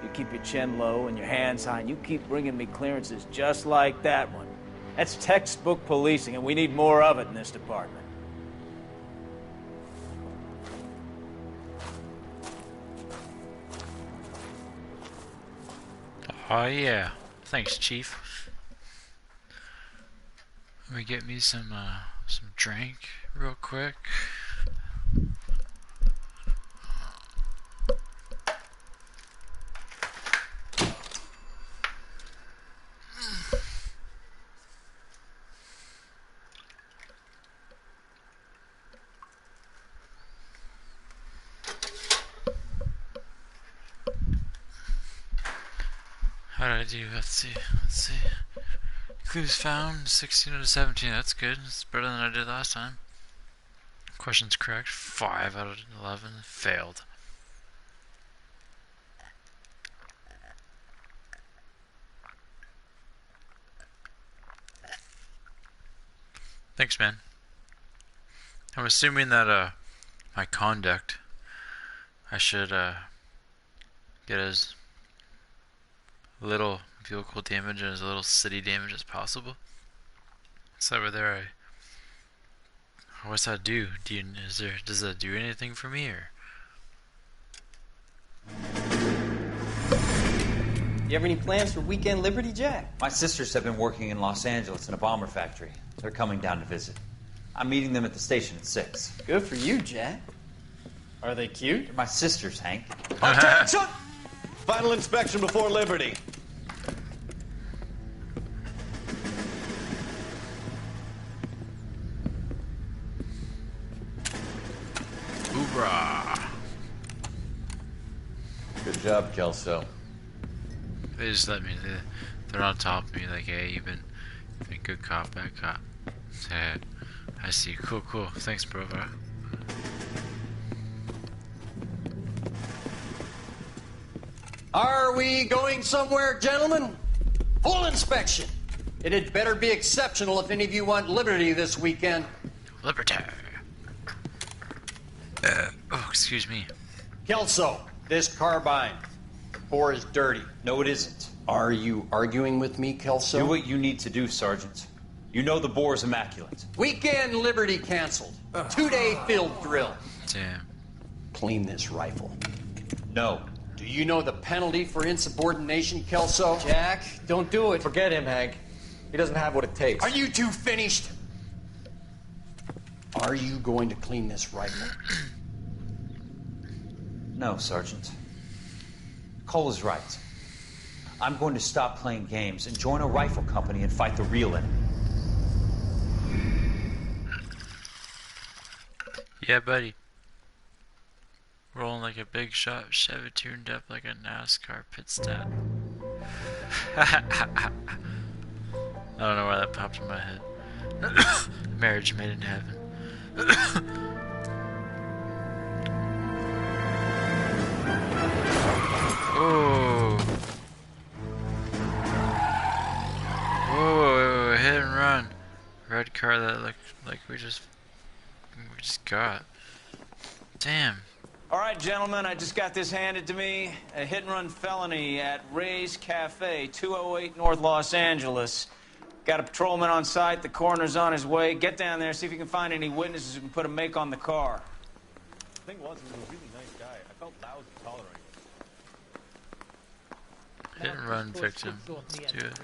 You keep your chin low and your hands high, and you keep bringing me clearances just like that one. That's textbook policing, and we need more of it in this department. Oh yeah. Thanks, Chief. Let me get me some drink real quick. How did I do? Let's see. Clues found, 16 out of 17. That's good. It's better than I did last time. Questions correct. 5 out of 11. Failed. Thanks, man. I'm assuming that my conduct, I should get as little vehicle damage and as little city damage as possible. So over there, what's that do? Does that do anything for me, or? You have any plans for weekend Liberty, Jack? My sisters have been working in Los Angeles in a bomber factory. They're coming down to visit. I'm meeting them at the station at 6. Good for you, Jack. Are they cute? They're my sisters, Hank. Attention! Final inspection before liberty. Hoorah! Good job, Kelso. They just let me. They're on top of me like, hey, you've been good cop, bad cop. Yeah, I see. Cool, cool. Thanks, brother. Are we going somewhere, gentlemen? Full inspection. It had better be exceptional if any of you want liberty this weekend. Liberty. Oh, excuse me. Kelso, this carbine. Bore is dirty. No, it isn't. Are you arguing with me, Kelso? Do what you need to do, Sergeant. You know the bore's immaculate. Weekend liberty canceled. 2-day field drill. Damn. Clean this rifle. No. Do you know the penalty for insubordination, Kelso? Jack, don't do it. Forget him, Hank. He doesn't have what it takes. Are you two finished? Are you going to clean this rifle? No, Sergeant. Cole is right. I'm going to stop playing games and join a rifle company and fight the real enemy. Yeah, buddy. Rolling like a big shot, Chevy tuned up like a NASCAR pit stop. I don't know why that popped in my head. Marriage made in heaven. Oh. Whoa, hit and run. Red car that looked like we just got. Damn. All right, gentlemen, I just got this handed to me. A hit-and-run felony at Ray's Cafe, 208 North Los Angeles. Got a patrolman on site. The coroner's on his way. Get down there, see if you can find any witnesses who can put a make on the car. The thing was, he was a really nice guy. I felt lousy tolerating him. Hit and run victim. Let's do it.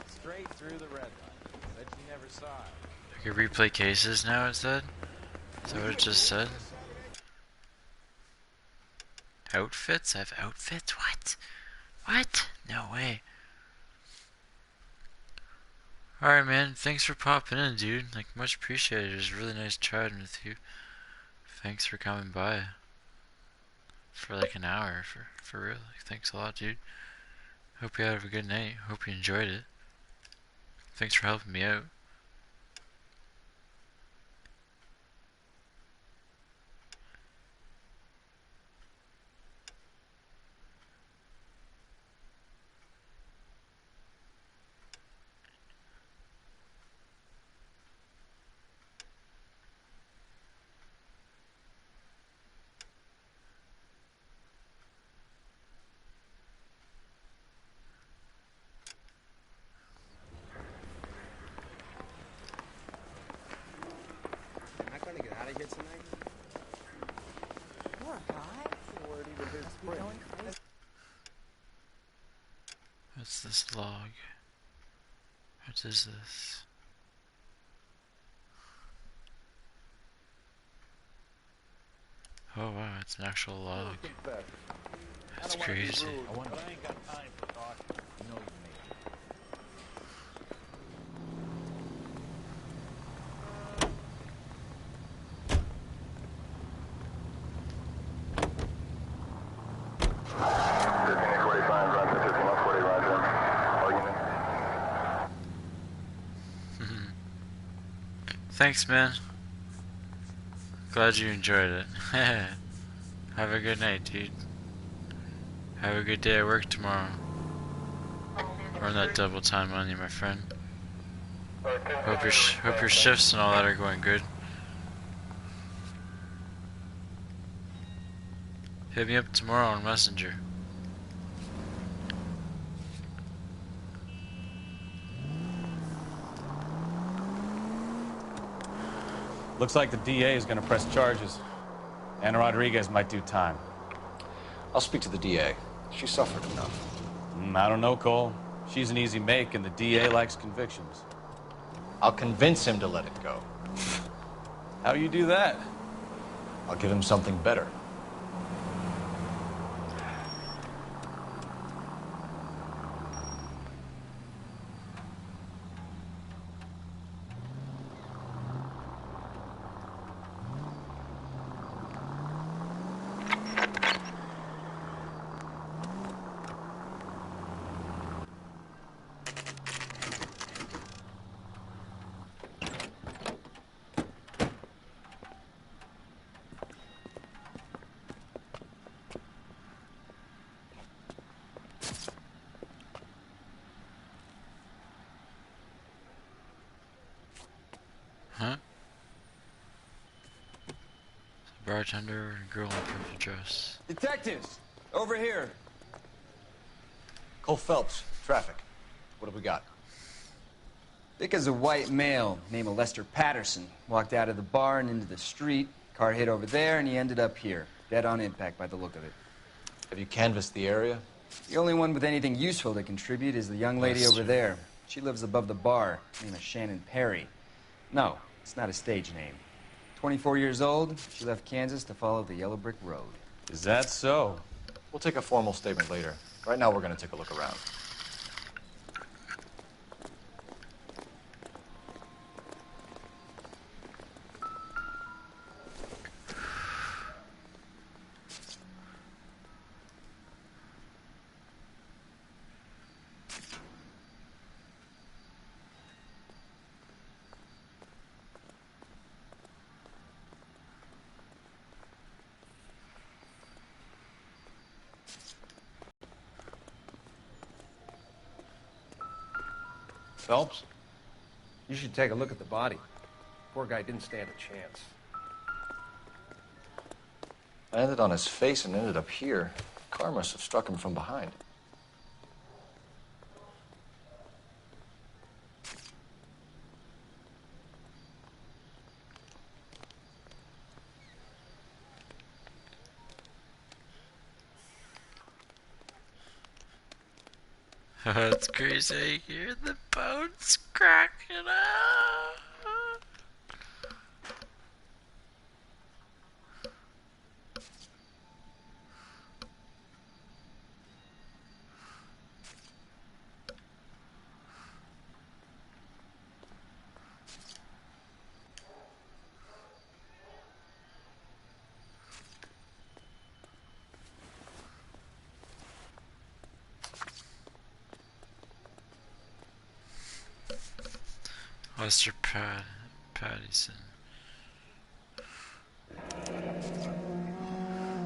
Straight through the red light. Said she never saw it. I can replay cases now, it said? Is that what it just said? Outfits? I have outfits? What? What? No way. Alright, man. Thanks for popping in, dude. Like, much appreciated. It was really nice chatting with you. Thanks for coming by. For like an hour. For real. Like, thanks a lot, dude. Hope you had a good night. Hope you enjoyed it. Thanks for helping me out. What's this log? What is this? Oh wow, it's an actual log. That's crazy. Thanks, man. Glad you enjoyed it. Have a good night, dude. Have a good day at work tomorrow. Earn that double time on you, my friend. Hope your shifts and all that are going good. Hit me up tomorrow on Messenger. Looks like the DA is going to press charges. Anna Rodriguez might do time. I'll speak to the DA. She suffered enough. I don't know, Cole. She's an easy make, and the DA likes convictions. I'll convince him to let it go. How do you do that? I'll give him something better. Huh? Bartender and girl in purple dress. Detectives, over here. Cole Phelps, traffic. What have we got? Dick is a white male named Lester Patterson. Walked out of the bar and into the street. Car hit over there, and he ended up here. Dead on impact by the look of it. Have you canvassed the area? The only one with anything useful to contribute is the young lady over there. She lives above the bar. Name is Shannon Perry. No, it's not a stage name. 24 years old, she left Kansas to follow the Yellow Brick Road. Is that so? We'll take a formal statement later. Right now, we're going to take a look around. Phelps, you should take a look at the body. Poor guy didn't stand a chance. I landed on his face and ended up here. The car must have struck him from behind. That's crazy. You hear the bones cracking up. Lester Pattison.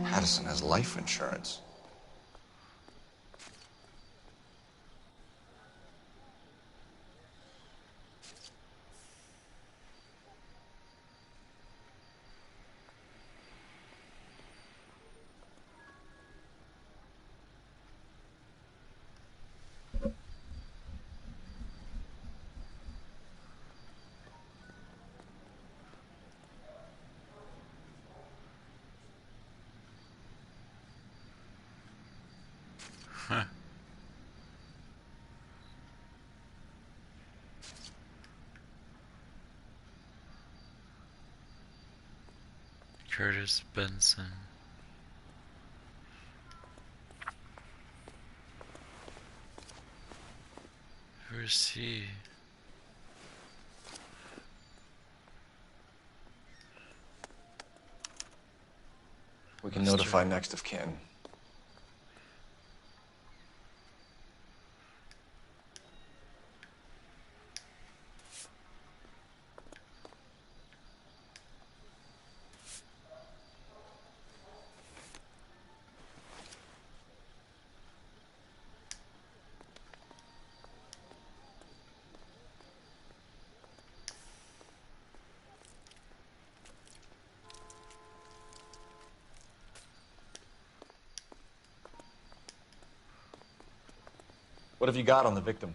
Pattison has life insurance. Huh. Curtis Benson. Who's he? We can notify next of kin. What have you got on the victim?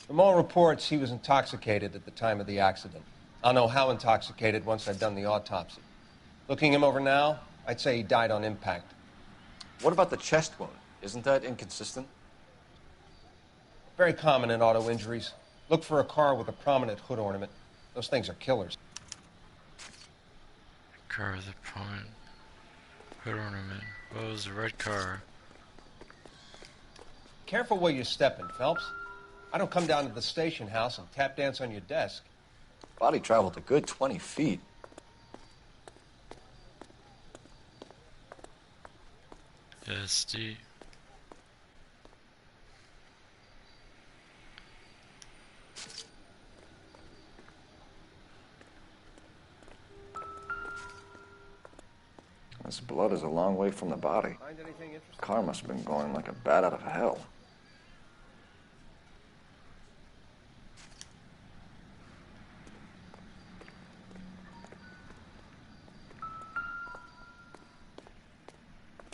From all reports, he was intoxicated at the time of the accident. I'll know how intoxicated once I've done the autopsy. Looking him over now, I'd say he died on impact. What about the chest wound? Isn't that inconsistent? Very common in auto injuries. Look for a car with a prominent hood ornament. Those things are killers. Car with a prominent hood ornament. What was the red car? Careful where you're stepping, Phelps. I don't come down to the station house and tap dance on your desk. Body traveled a good 20 feet. SD. This blood is a long way from the body. The car must have been going like a bat out of hell.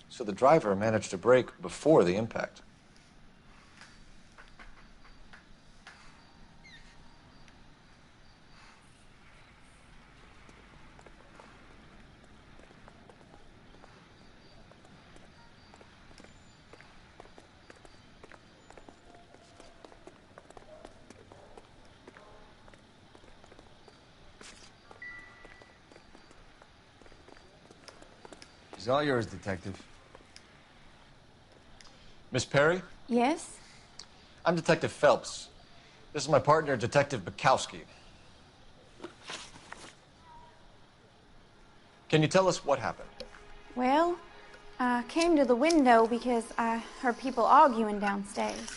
So the driver managed to brake before the impact. It's all yours, Detective. Miss Perry? Yes? I'm Detective Phelps. This is my partner, Detective Bukowski. Can you tell us what happened? Well, I came to the window because I heard people arguing downstairs.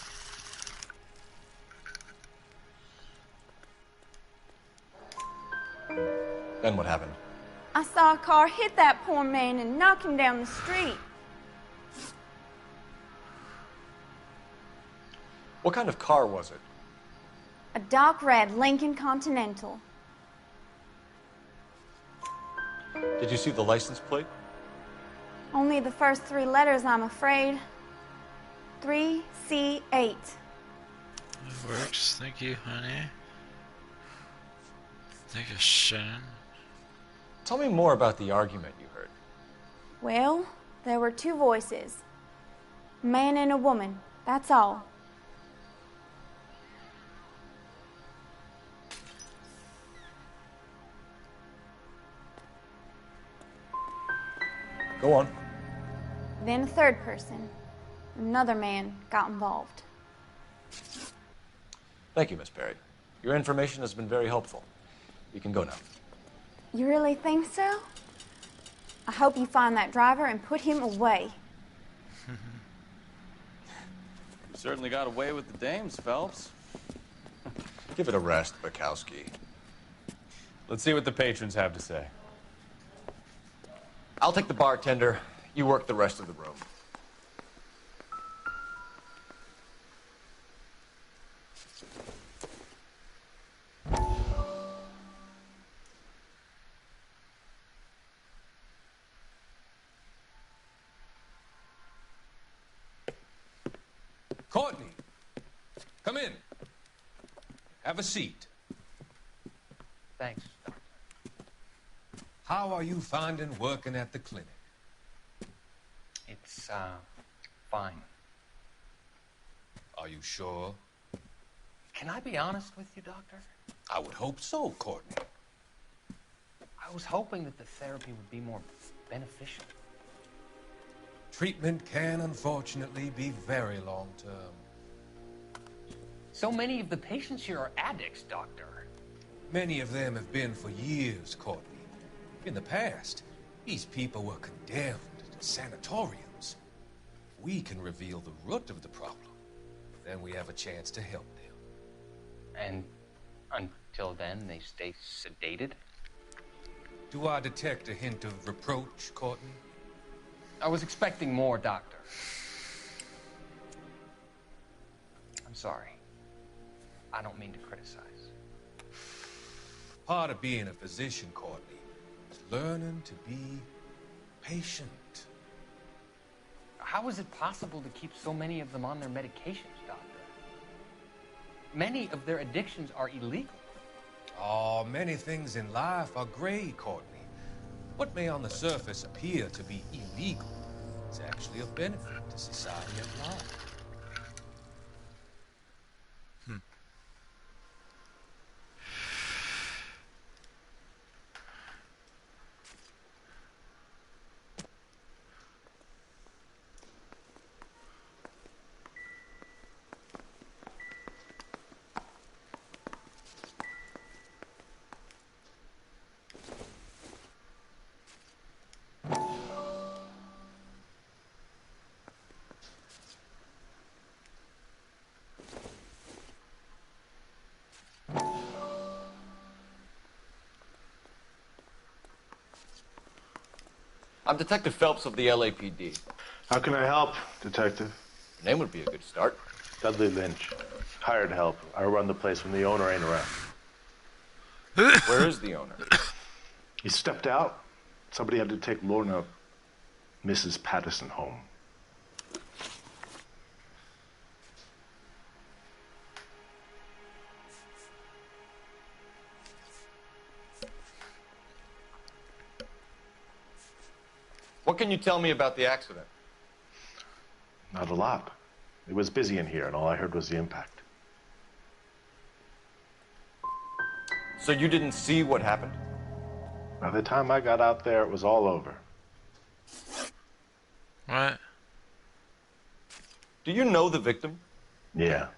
Then what happened? I saw a car hit that poor man and knock him down the street. What kind of car was it? A dark red Lincoln Continental. Did you see the license plate? Only the first 3 letters, I'm afraid. 3C8. It works. Thank you, honey. Thank you, Shannon. Tell me more about the argument you heard. Well, there were 2 voices. A man and a woman, that's all. Go on. Then a third person, another man, got involved. Thank you, Miss Perry. Your information has been very helpful. You can go now. You really think so? I hope you find that driver and put him away. You certainly got away with the dames, Phelps. Give it a rest, Bukowski. Let's see what the patrons have to say. I'll take the bartender. You work the rest of the room. Courtney, come in. Have a seat. Thanks, Doctor. How are you finding working at the clinic? It's, fine. Are you sure? Can I be honest with you, Doctor? I would hope so, Courtney. I was hoping that the therapy would be more beneficial. Treatment can, unfortunately, be very long-term. So many of the patients here are addicts, Doctor. Many of them have been for years, Courtney. In the past, these people were condemned to sanatoriums. We can reveal the root of the problem. Then we have a chance to help them. And until then, they stay sedated? Do I detect a hint of reproach, Courtney? I was expecting more, Doctor. I'm sorry. I don't mean to criticize. Part of being a physician, Courtney, is learning to be patient. How is it possible to keep so many of them on their medications, Doctor? Many of their addictions are illegal. Oh, many things in life are gray, Courtney. What may on the surface appear to be illegal is actually a benefit to society at large. I'm Detective Phelps of the LAPD. How can I help, Detective? Your name would be a good start. Dudley Lynch. Hired help. I run the place when the owner ain't around. Where is the owner? He stepped out. Somebody had to take Lorna, Mrs. Patterson, home. What can you tell me about the accident? Not a lot. It was busy in here, and all I heard was the impact. So you didn't see what happened? By the time I got out there, it was all over. What? Do you know the victim? Yeah.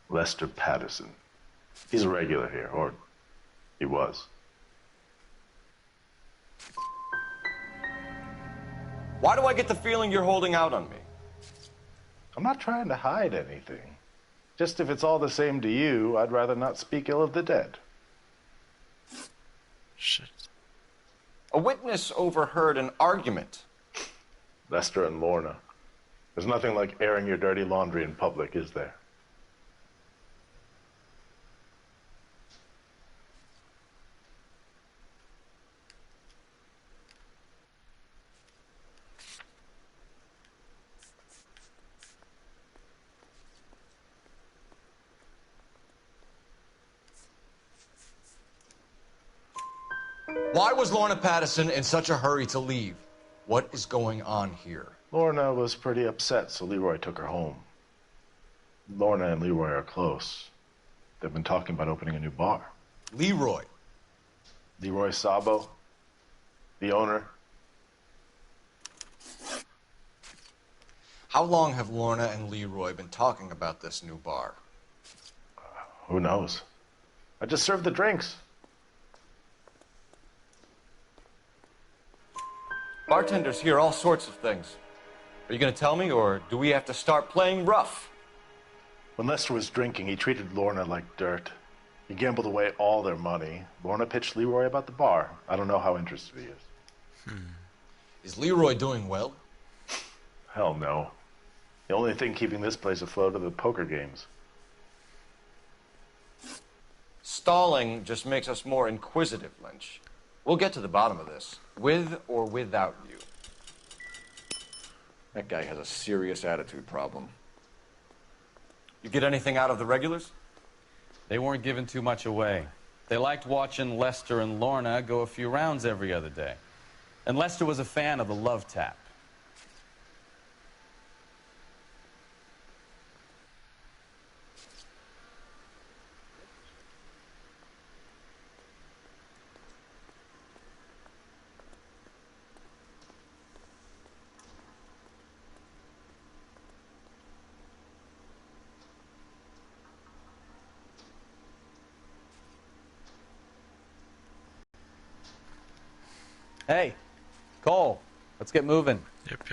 Lester Patterson. He's a regular here, or he was. Why do I get the feeling you're holding out on me? I'm not trying to hide anything. Just if it's all the same to you, I'd rather not speak ill of the dead. Shit. A witness overheard an argument. Lester and Lorna. There's nothing like airing your dirty laundry in public, is there? Why was Lorna Patterson in such a hurry to leave? What is going on here? Lorna was pretty upset, so Leroy took her home. Lorna and Leroy are close. They've been talking about opening a new bar. Leroy? Leroy Sabo, the owner. How long have Lorna and Leroy been talking about this new bar? Who knows? I just served the drinks. Bartenders hear all sorts of things. Are you going to tell me, or do we have to start playing rough? When Lester was drinking, he treated Lorna like dirt. He gambled away all their money. Lorna pitched Leroy about the bar. I don't know how interested he is. Is Leroy doing well? Hell no. The only thing keeping this place afloat are the poker games. Stalling just makes us more inquisitive, Lynch. We'll get to the bottom of this, with or without you. That guy has a serious attitude problem. You get anything out of the regulars? They weren't giving too much away. They liked watching Lester and Lorna go a few rounds every other day. And Lester was a fan of the love tap. Hey, Cole, let's get moving. Yep.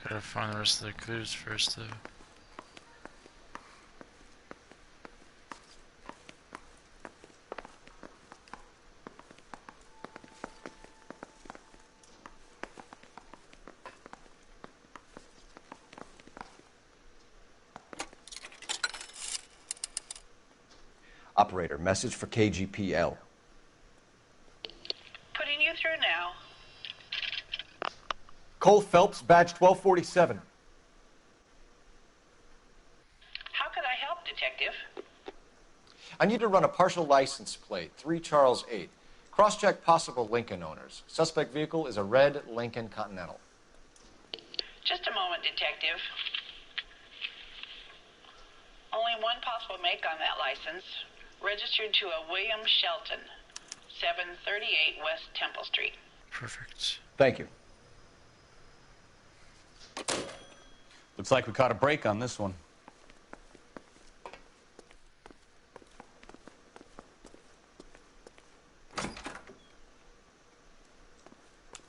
Gotta find the rest of the clues first, though. Operator, message for KGPL. Putting you through now. Cole Phelps, badge 1247. How could I help, Detective? I need to run a partial license plate, 3 Charles 8. Cross-check possible Lincoln owners. Suspect vehicle is a red Lincoln Continental. Just a moment, Detective. Only one possible make on that license. Registered to a William Shelton, 738 West Temple Street. Perfect. Thank you. Looks like we caught a break on this one.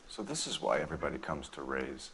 So this is why everybody comes to Ray's.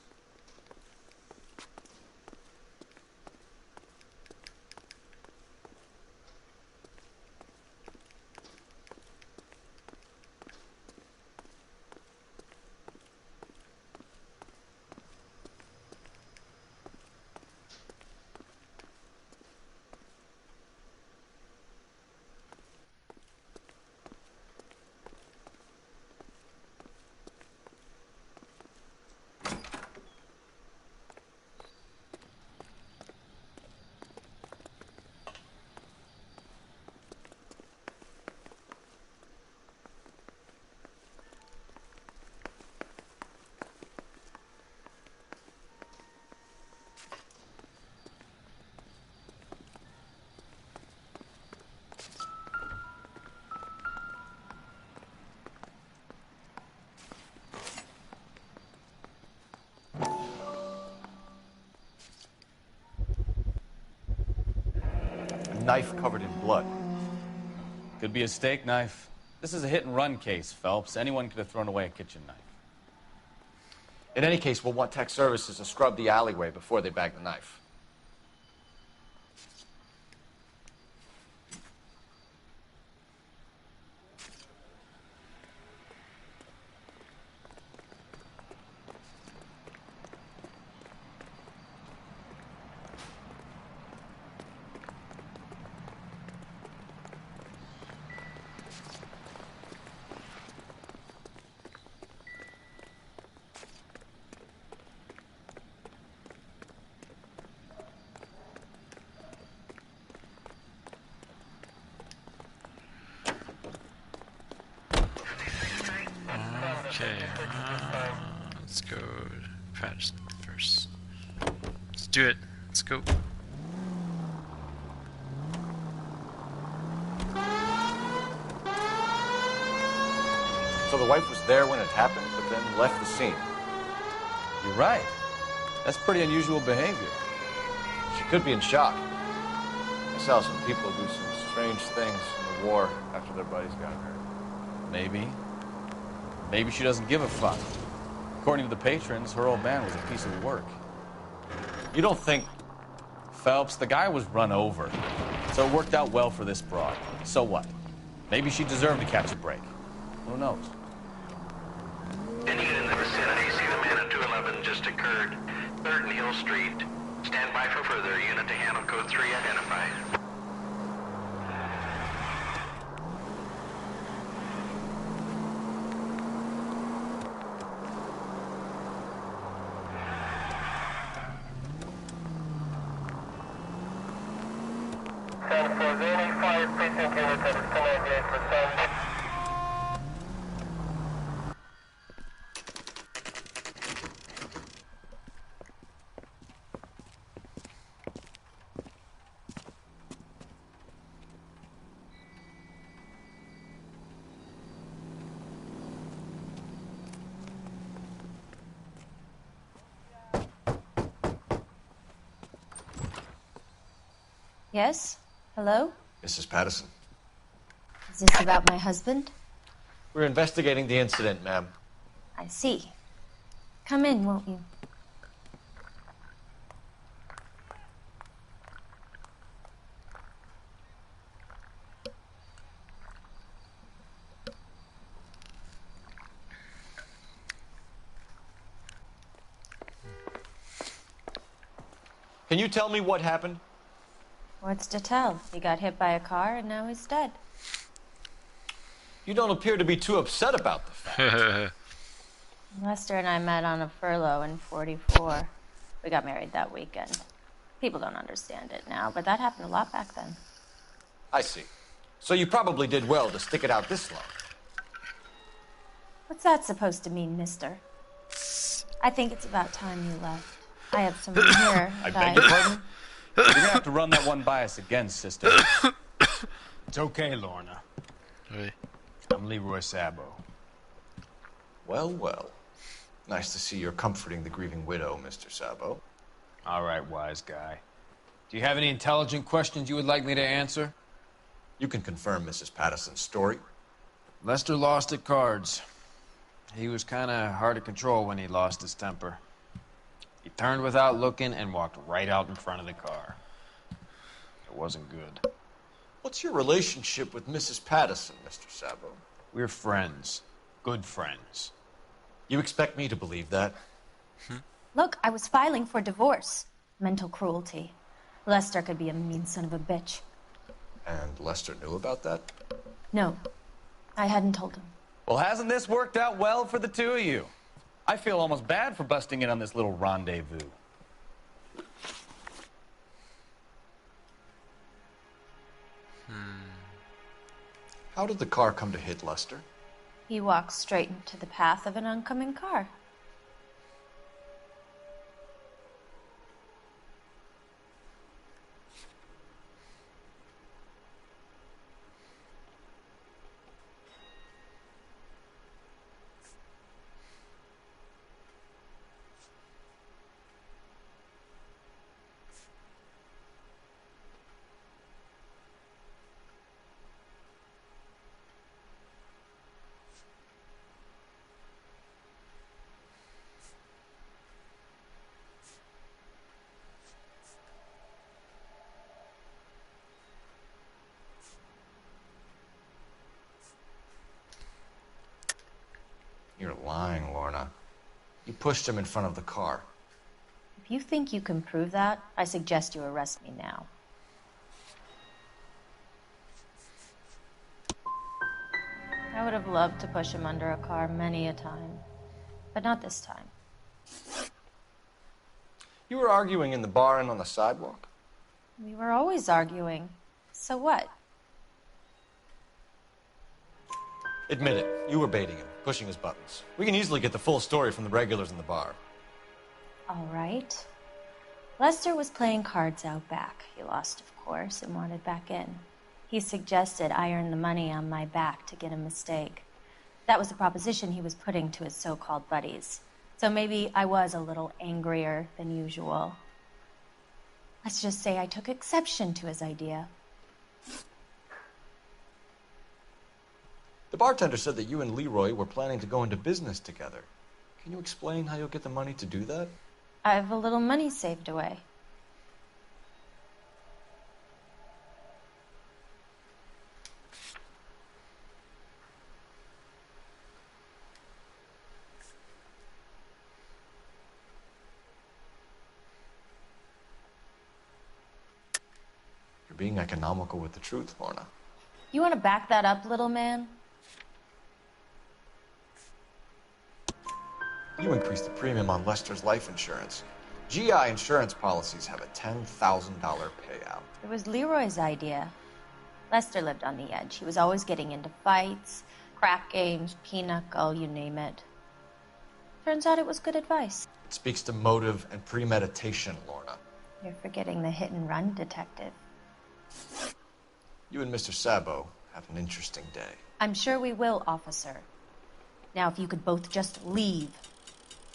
knife covered in blood. Could be a steak knife. This is a hit-and-run case, Phelps. Anyone could have thrown away a kitchen knife. In any case, we'll want tech services to scrub the alleyway before they bag the knife. Okay, let's go Patterson first. Let's do it. Let's go. So the wife was there when it happened, but then left the scene. You're right. That's pretty unusual behavior. She could be in shock. I saw some people do some strange things in the war after their buddies got hurt. Maybe. Maybe she doesn't give a fuck. According to the patrons, her old man was a piece of work. You don't think... Phelps, the guy was run over. So it worked out well for this broad. So what? Maybe she deserved to catch a break. Who knows? Any unit in the vicinity, see the man at 211 just occurred. 3rd and Hill Street. Stand by for further. Unit to handle code 3 identified. Yes? Hello? Mrs. Patterson. Is this about my husband? We're investigating the incident, ma'am. I see. Come in, won't you? Can you tell me what happened? What's to tell? He got hit by a car and now he's dead. You don't appear to be too upset about the fact. Lester and I met on a furlough in '44. We got married that weekend. People don't understand it now, but that happened a lot back then. I see. So you probably did well to stick it out this long. What's that supposed to mean, mister? I think it's about time you left. I have some here. I beg your pardon? You're gonna have to run that one by us again, sister. It's okay, Lorna. Hey. I'm Leroy Sabo. Well, well. Nice to see you're comforting the grieving widow, Mr. Sabo. All right, wise guy. Do you have any intelligent questions you would like me to answer? You can confirm Mrs. Patterson's story. Lester lost at cards. He was kind of hard to control when he lost his temper. He turned without looking and walked right out in front of the car. It wasn't good. What's your relationship with Mrs. Patterson, Mr. Sabo? We're friends. Good friends. You expect me to believe that? Look, I was filing for divorce. Mental cruelty. Lester could be a mean son of a bitch. And Lester knew about that? No, I hadn't told him. Well, hasn't this worked out well for the two of you? I feel almost bad for busting in on this little rendezvous. How did the car come to hit Lester? He walks straight into the path of an oncoming car. You're lying, Lorna. You pushed him in front of the car. If you think you can prove that, I suggest you arrest me now. I would have loved to push him under a car many a time, but not this time. You were arguing in the bar and on the sidewalk? We were always arguing. So what? Admit it. You were baiting him, pushing his buttons. We can easily get the full story from the regulars in the bar. All right. Lester was playing cards out back. He lost, of course, and wanted back in. He suggested I earn the money on my back to get a mistake. That was the proposition he was putting to his so-called buddies. So maybe I was a little angrier than usual. Let's just say I took exception to his idea. The bartender said that you and Leroy were planning to go into business together. Can you explain how you'll get the money to do that? I have a little money saved away. You're being economical with the truth, Lorna. You want to back that up, little man? You increased the premium on Lester's life insurance. GI insurance policies have a $10,000 payout. It was Leroy's idea. Lester lived on the edge. He was always getting into fights, crack games, pinochle, you name it. Turns out it was good advice. It speaks to motive and premeditation, Lorna. You're forgetting the hit-and-run detective. You and Mr. Sabo have an interesting day. I'm sure we will, officer. Now, if you could both just leave.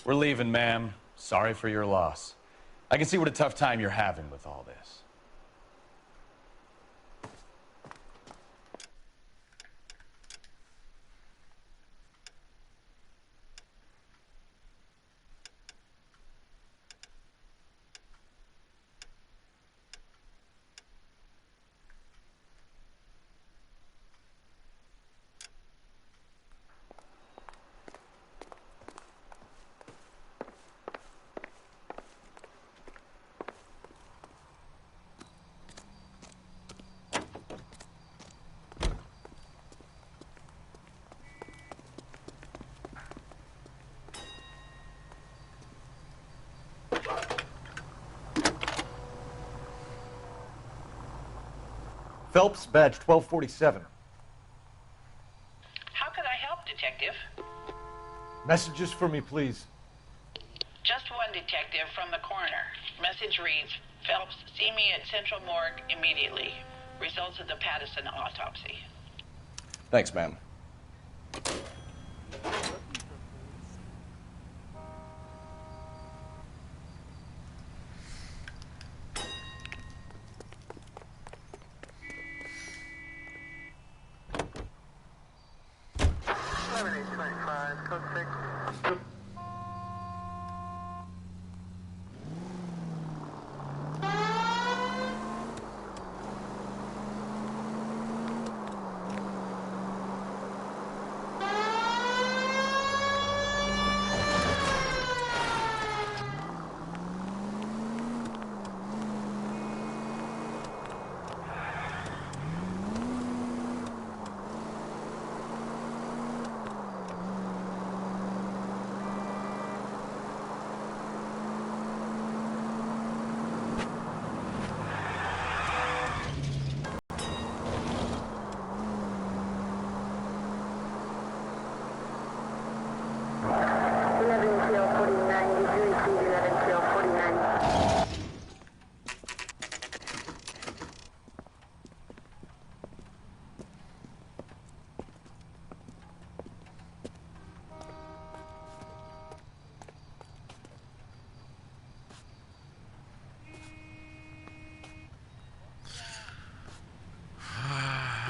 We're leaving, ma'am. Sorry for your loss. I can see what a tough time you're having with all this. Phelps, badge 1247. How could I help, Detective? Messages for me, please. Just one detective from the coroner. Message reads, Phelps, see me at Central Morgue immediately. Results of the Pattison autopsy. Thanks, ma'am.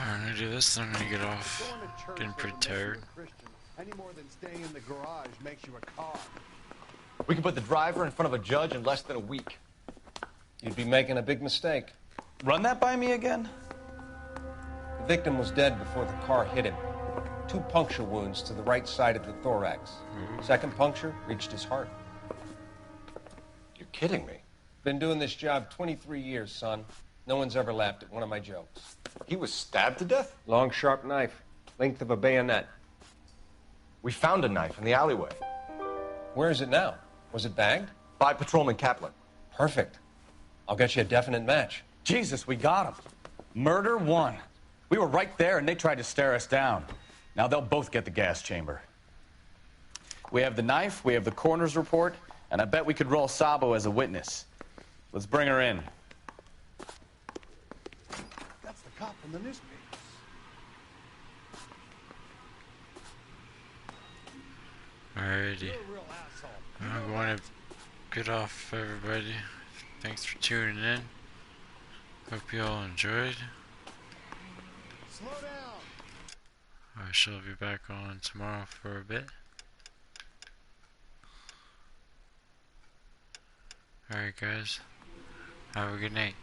I'm gonna do this, then I'm gonna get off. Getting pretty tired. Any more than staying in the garage makes you a cop. We can put the driver in front of a judge in less than a week. You'd be making a big mistake. Run that by me again? The victim was dead before the car hit him. 2 puncture wounds to the right side of the thorax. Second puncture reached his heart. You're kidding me. Been doing this job 23 years, son. No one's ever laughed at one of my jokes. He was stabbed to death? Long, sharp knife. Length of a bayonet. We found a knife in the alleyway. Where is it now? Was it bagged? By Patrolman Kaplan. Perfect. I'll get you a definite match. Jesus, we got him. Murder 1. We were right there and they tried to stare us down. Now they'll both get the gas chamber. We have the knife, we have the coroner's report, and I bet we could roll Sabo as a witness. Let's bring her in. That's the cop from the newspaper. Alrighty. I'm going to get off, everybody. Thanks for tuning in. Hope you all enjoyed. Slow down. I shall be back on tomorrow for a bit. Alright guys, have a good night.